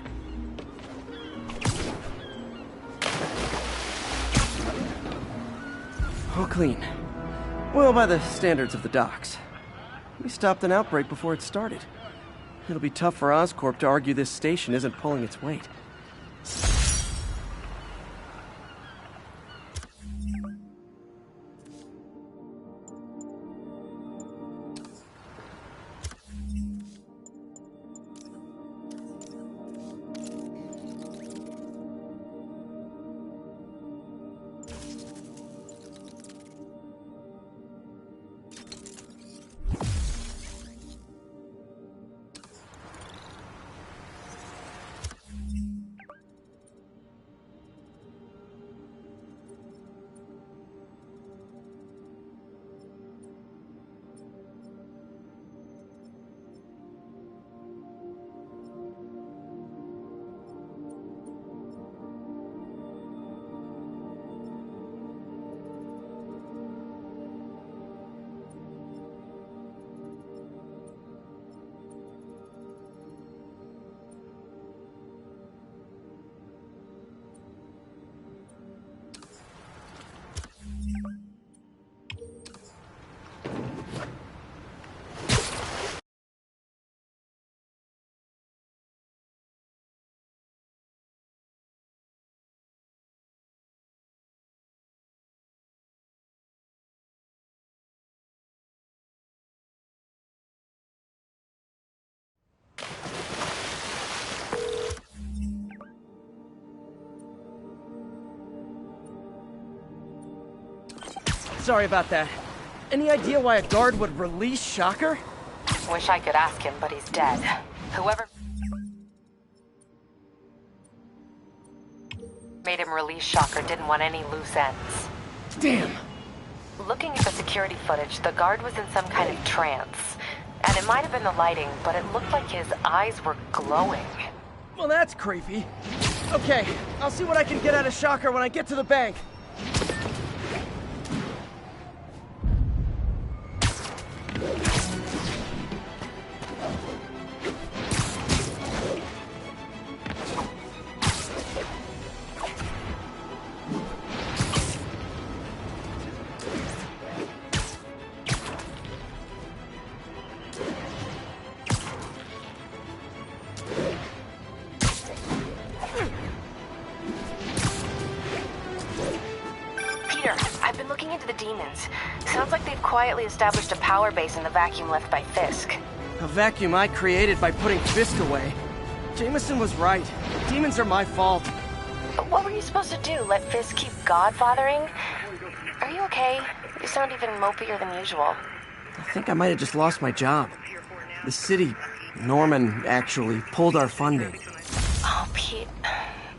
All clean. Well, by the standards of the docks. We stopped an outbreak before it started. It'll be tough for Oscorp to argue this station isn't pulling its weight. Sorry about that. Any idea why a guard would release Shocker? Wish I could ask him, but he's dead. Whoever made him release Shocker didn't want any loose ends. Damn. Looking at the security footage, the guard was in some kind of trance. And it might have been the lighting, but it looked like his eyes were glowing. Well, that's creepy. Okay, I'll see what I can get out of Shocker when I get to the bank. Sounds like they've quietly established a power base in the vacuum left by Fisk. A vacuum I created by putting Fisk away. Jameson was right. Demons are my fault. But what were you supposed to do? Let Fisk keep godfathering? Are you okay? You sound even mopier than usual. I think I might have just lost my job. The city, Norman, actually pulled our funding. Oh, Pete.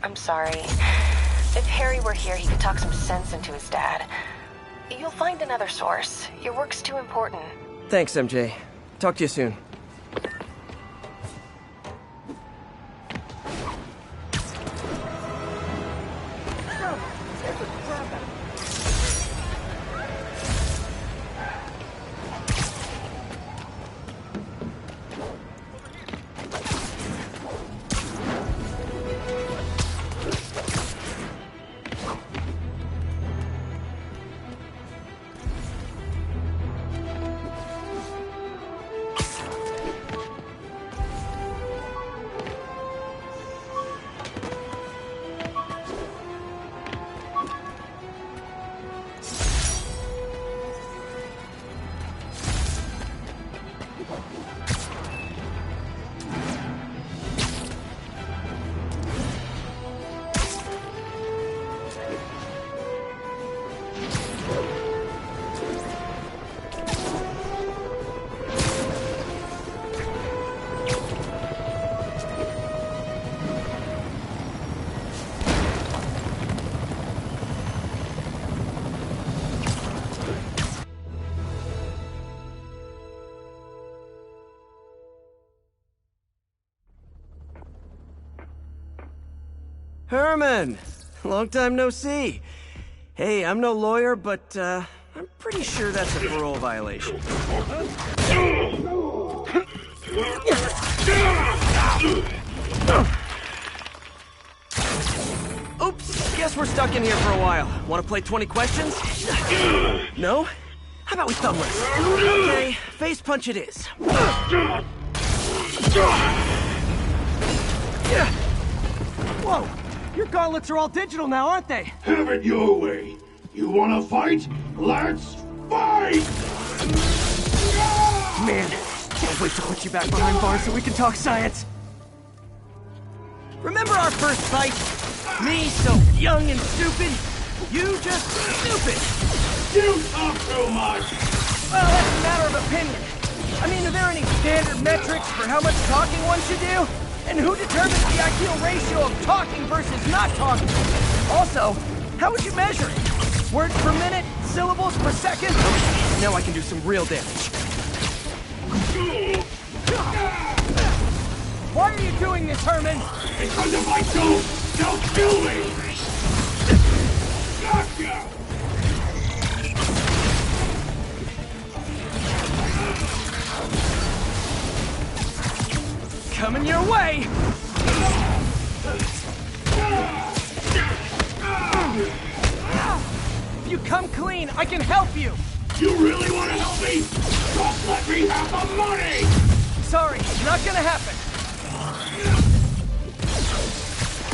I'm sorry. If Harry were here, he could talk some sense into his dad. You'll find another source. Your work's too important. Thanks, MJ. Talk to you soon. Herman! Long time no see. Hey, I'm no lawyer, but, I'm pretty sure that's a parole violation. Oops, guess we're stuck in here for a while. Want to play 20 questions? No? How about we thumbless? Okay, face punch it is. Whoa! Your gauntlets are all digital now, aren't they? Have it your way. You wanna fight? Let's fight! Man, can't wait to put you back behind bars so we can talk science. Remember our first fight? Me so young and stupid, you just stupid. You talk too much! Well, that's a matter of opinion. I mean, are there any standard metrics for how much talking one should do? And who determines the ideal ratio of talking versus not talking? Also, how would you measure it? Words per minute? Syllables per second? Now I can do some real damage. Why are you doing this, Herman? Because if I don't, they'll kill me! Gotcha! Coming your way! If you come clean, I can help you! You really want to help me? Just let me have the money! Sorry, not gonna happen.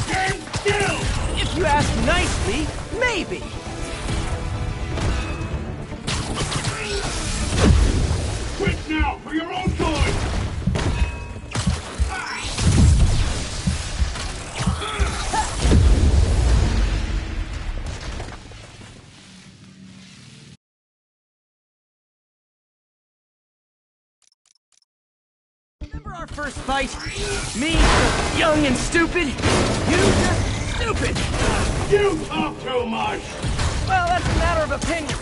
Stand still! If you ask nicely, maybe. Quit now, for your own good! Remember our first fight? Me, young and stupid. You just stupid. You talk too much. Well, that's a matter of opinion.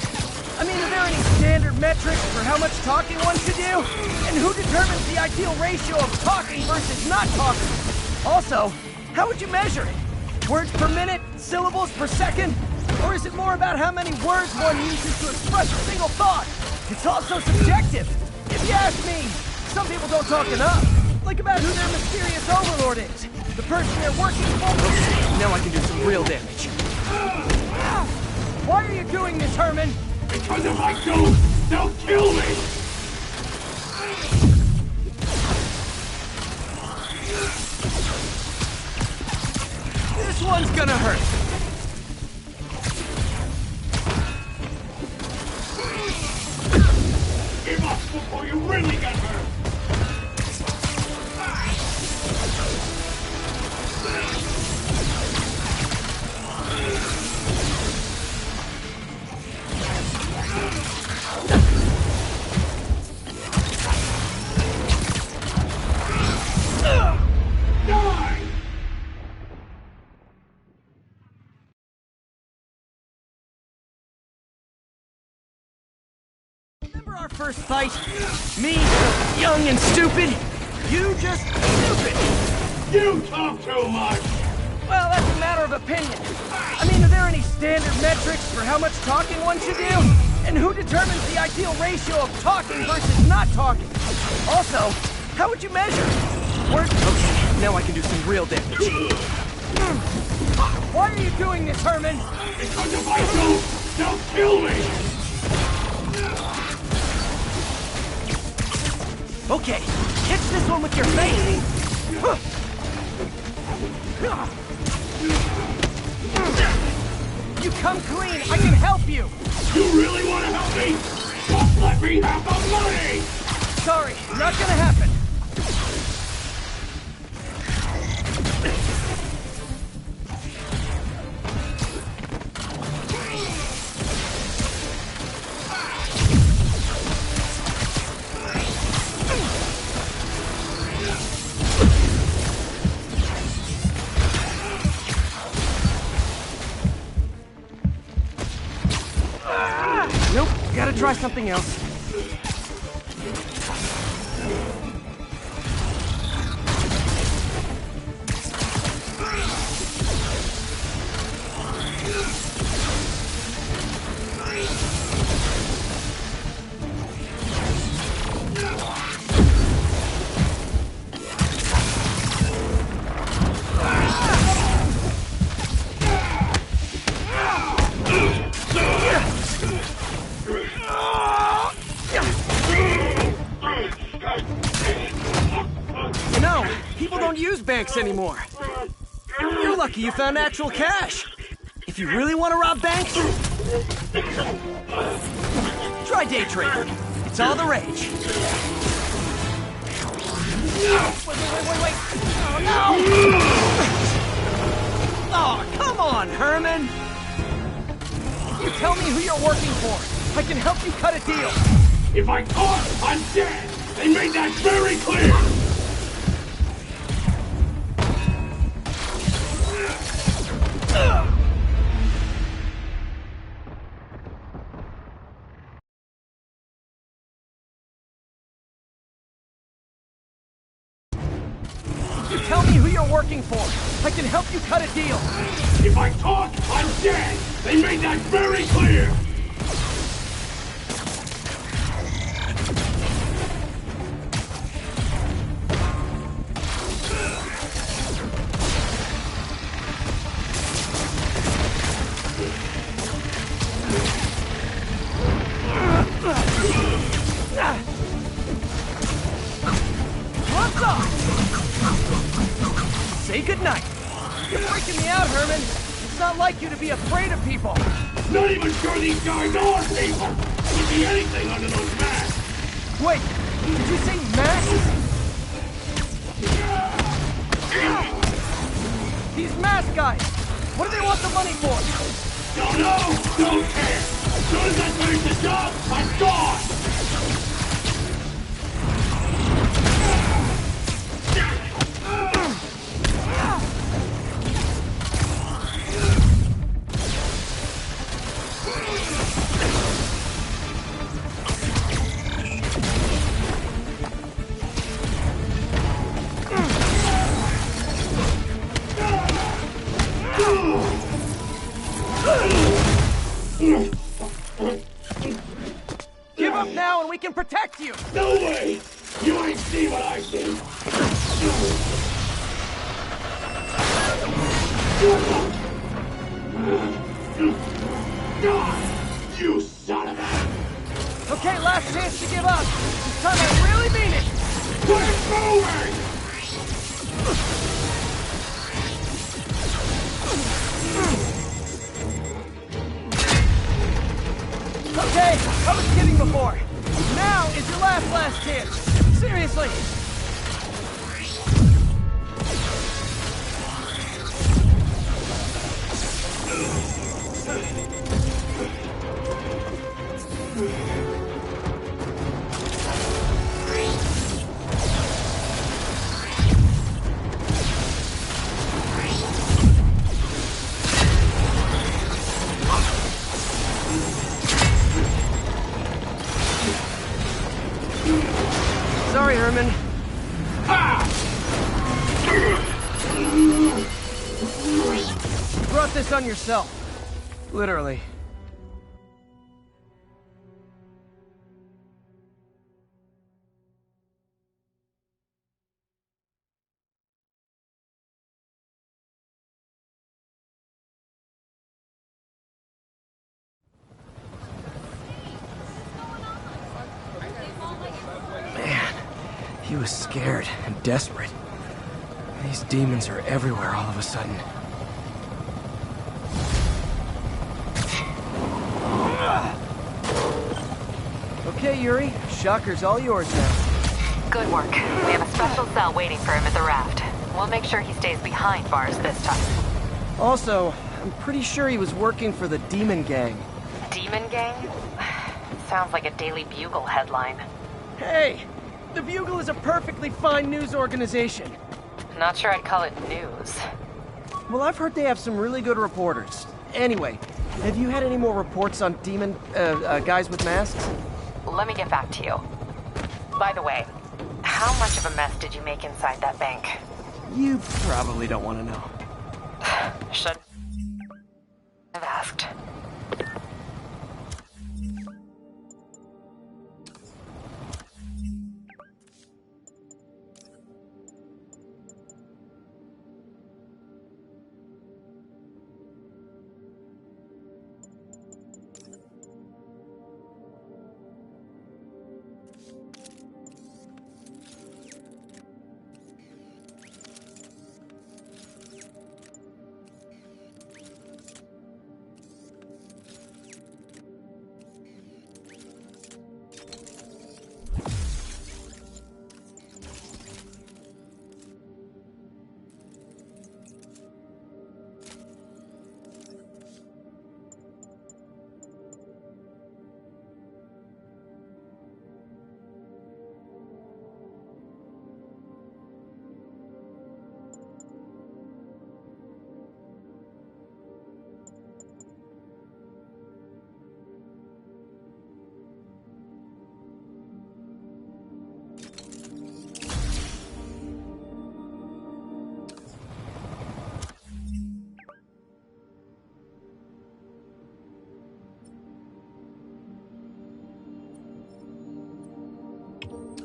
I mean, are there any standard metrics for how much talking one should do? And who determines the ideal ratio of talking versus not talking? Also, how would you measure it? Words per minute? Syllables per second? Or is it more about how many words one uses to express a single thought? It's also subjective. If you ask me, some people don't talk enough. Like about who their mysterious overlord is. The person they're working for. Now I can do some real damage. Why are you doing this, Herman? Because if I don't, they'll kill me! This one's gonna hurt. Give up before you really get hurt! Remember our first fight? Me, young and stupid. You just stupid. You talk too much. Well, that's a matter of opinion. I mean, are there any standard metrics for how much talking one should do? And who determines the ideal ratio of talking versus not talking? Also, how would you measure it? Words. Okay, now I can do some real damage. Why are you doing this, Herman? Because if I don't, they'll kill me! Okay, hit this one with your face! You come clean, I can help you! You really want to help me? Just let me have the money! Sorry, not gonna happen. Nope, gotta try something else. You know, people don't use banks anymore. You're lucky you found actual cash. If you really want to rob banks, try day trading. It's all the rage. Wait. Oh, no! Oh, come on, Herman! You tell me who you're working for. I can help you cut a deal. If I talk, I'm dead! They made that very clear! You tell me who you're working for. I can help you cut a deal. If I talk, I'm dead! They made that very clear! What's up? Say goodnight. You're freaking me out, Herman. It's not like you to be afraid of people. Not even sure these guys are people! Could be anything under those masks! Wait, did you say masks? These mask guys, what do they want the money for? Don't know! Don't care! As soon as I finish the job, I'm gone! we can protect you! No way! You ain't seen what I've seen! You son of a... Okay, last chance to give up. This time I really mean it! We're moving! Okay, I was kidding before. Now is your last chance. Seriously. Sorry, Herman. You brought this on yourself. Literally. He was scared and desperate. These demons are everywhere all of a sudden. Okay, Yuri. Shocker's all yours now. Good work. We have a special cell waiting for him at the raft. We'll make sure he stays behind bars this time. Also, I'm pretty sure he was working for the Demon Gang. Demon Gang? Sounds like a Daily Bugle headline. Hey! The Bugle is a perfectly fine news organization. Not sure I'd call it news. Well, I've heard they have some really good reporters. Anyway, have you had any more reports on demon, guys with masks? Let me get back to you. By the way, how much of a mess did you make inside that bank? You probably don't want to know. Should have asked.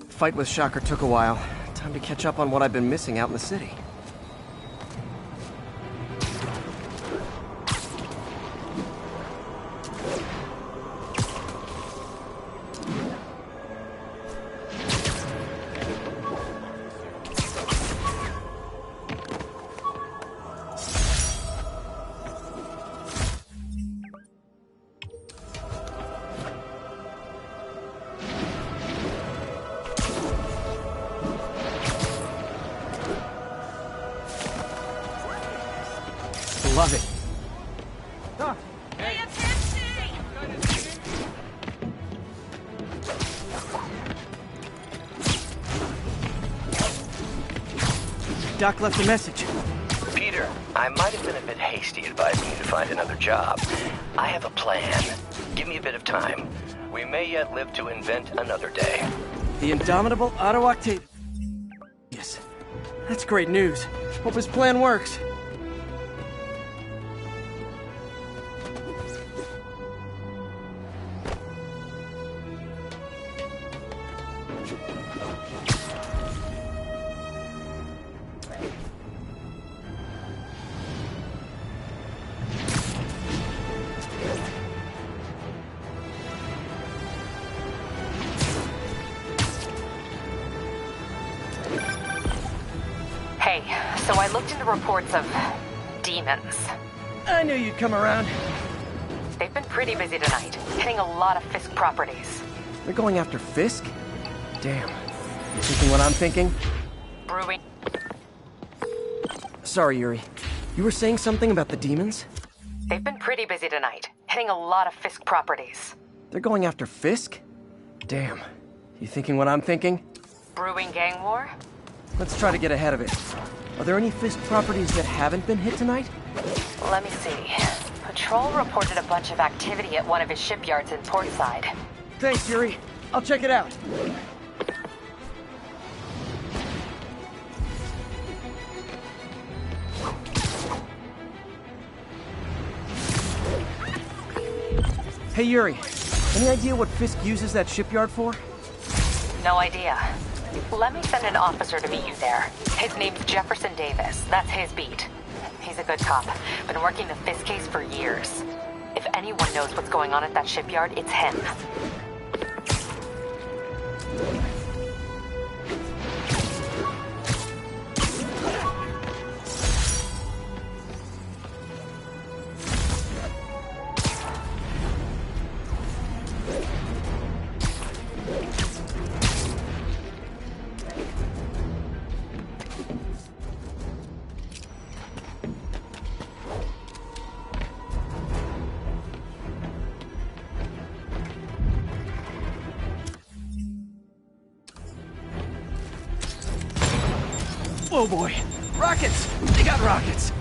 Fight with Shocker took a while. Time to catch up on what I've been missing out in the city. Love it. Doc left a message. Peter, I might have been a bit hasty advising you to find another job. I have a plan. Give me a bit of time. We may yet live to invent another day. The indomitable Otto Octavius. Yes. That's great news. Hope his plan works. Hey, so I looked into reports of demons. I knew you'd come around. They've been pretty busy tonight, hitting a lot of Fisk properties. They're going after Fisk? Damn. You thinking what I'm thinking? Brewing. Sorry, Yuri. You were saying something about the demons? They've been pretty busy tonight, hitting a lot of Fisk properties. They're going after Fisk? Damn. You thinking what I'm thinking? Brewing gang war? Let's try to get ahead of it. Are there any Fisk properties that haven't been hit tonight? Let me see. Patrol reported a bunch of activity at one of his shipyards in Portside. Thanks, Yuri. I'll check it out. Hey, Yuri. Any idea what Fisk uses that shipyard for? No idea. Let me send an officer to meet you there. His name's Jefferson Davis. That's his beat. He's a good cop. Been working the Fisk case for years. If anyone knows what's going on at that shipyard, it's him. Oh boy! Rockets! They got rockets!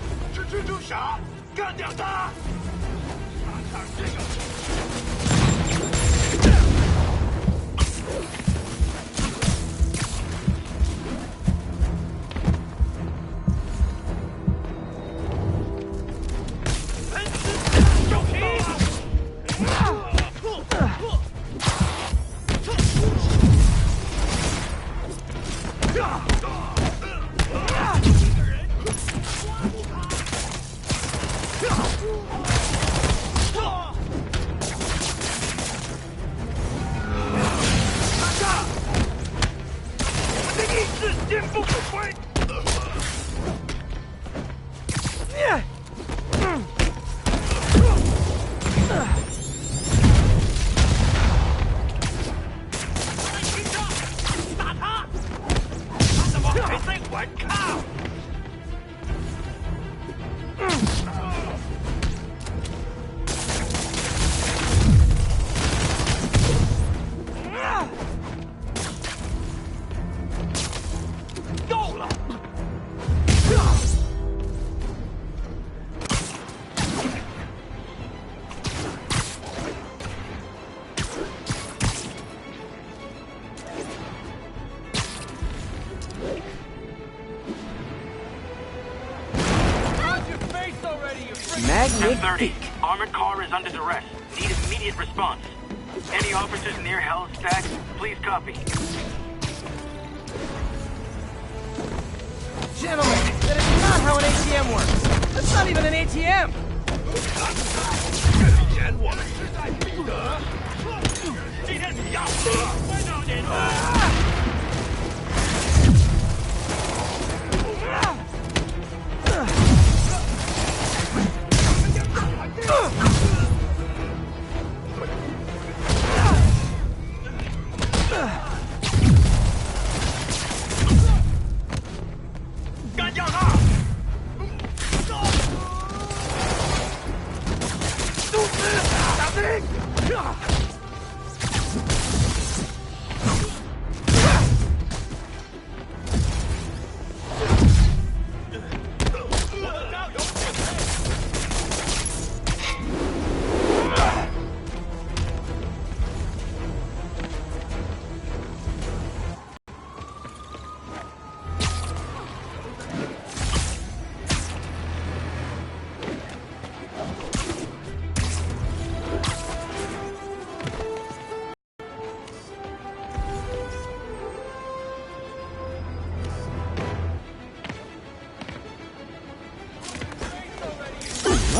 Magnifique. Armored car is under duress. Need immediate response. Any officers near Hell's Tax, please copy. Gentlemen, that is not how an ATM works. That's not even an ATM.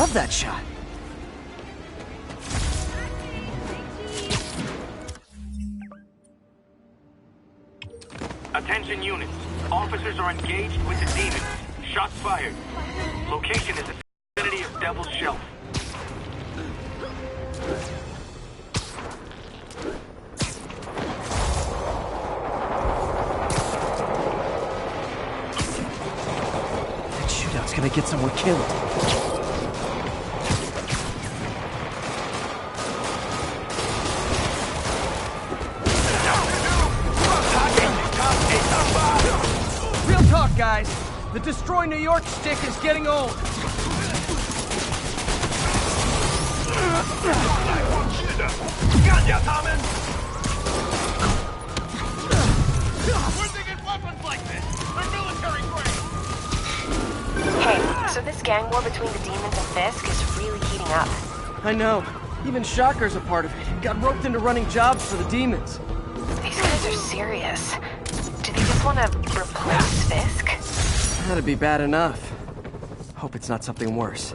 love that shot. Attention units. Officers are engaged with the demons. Shots fired. Location is in the vicinity of Devil's Shelf. That shootout's gonna get someone killed. Real talk, guys. The Destroy New York stick is getting old. Where'd they get weapons like this? They're military grade. Hey, so this gang war between the demons and Fisk is really heating up. I know. Even Shocker's a part of it. Got roped into running jobs for the demons. These guys are serious. Do they just want to replace Fisk? That'd be bad enough. Hope it's not something worse.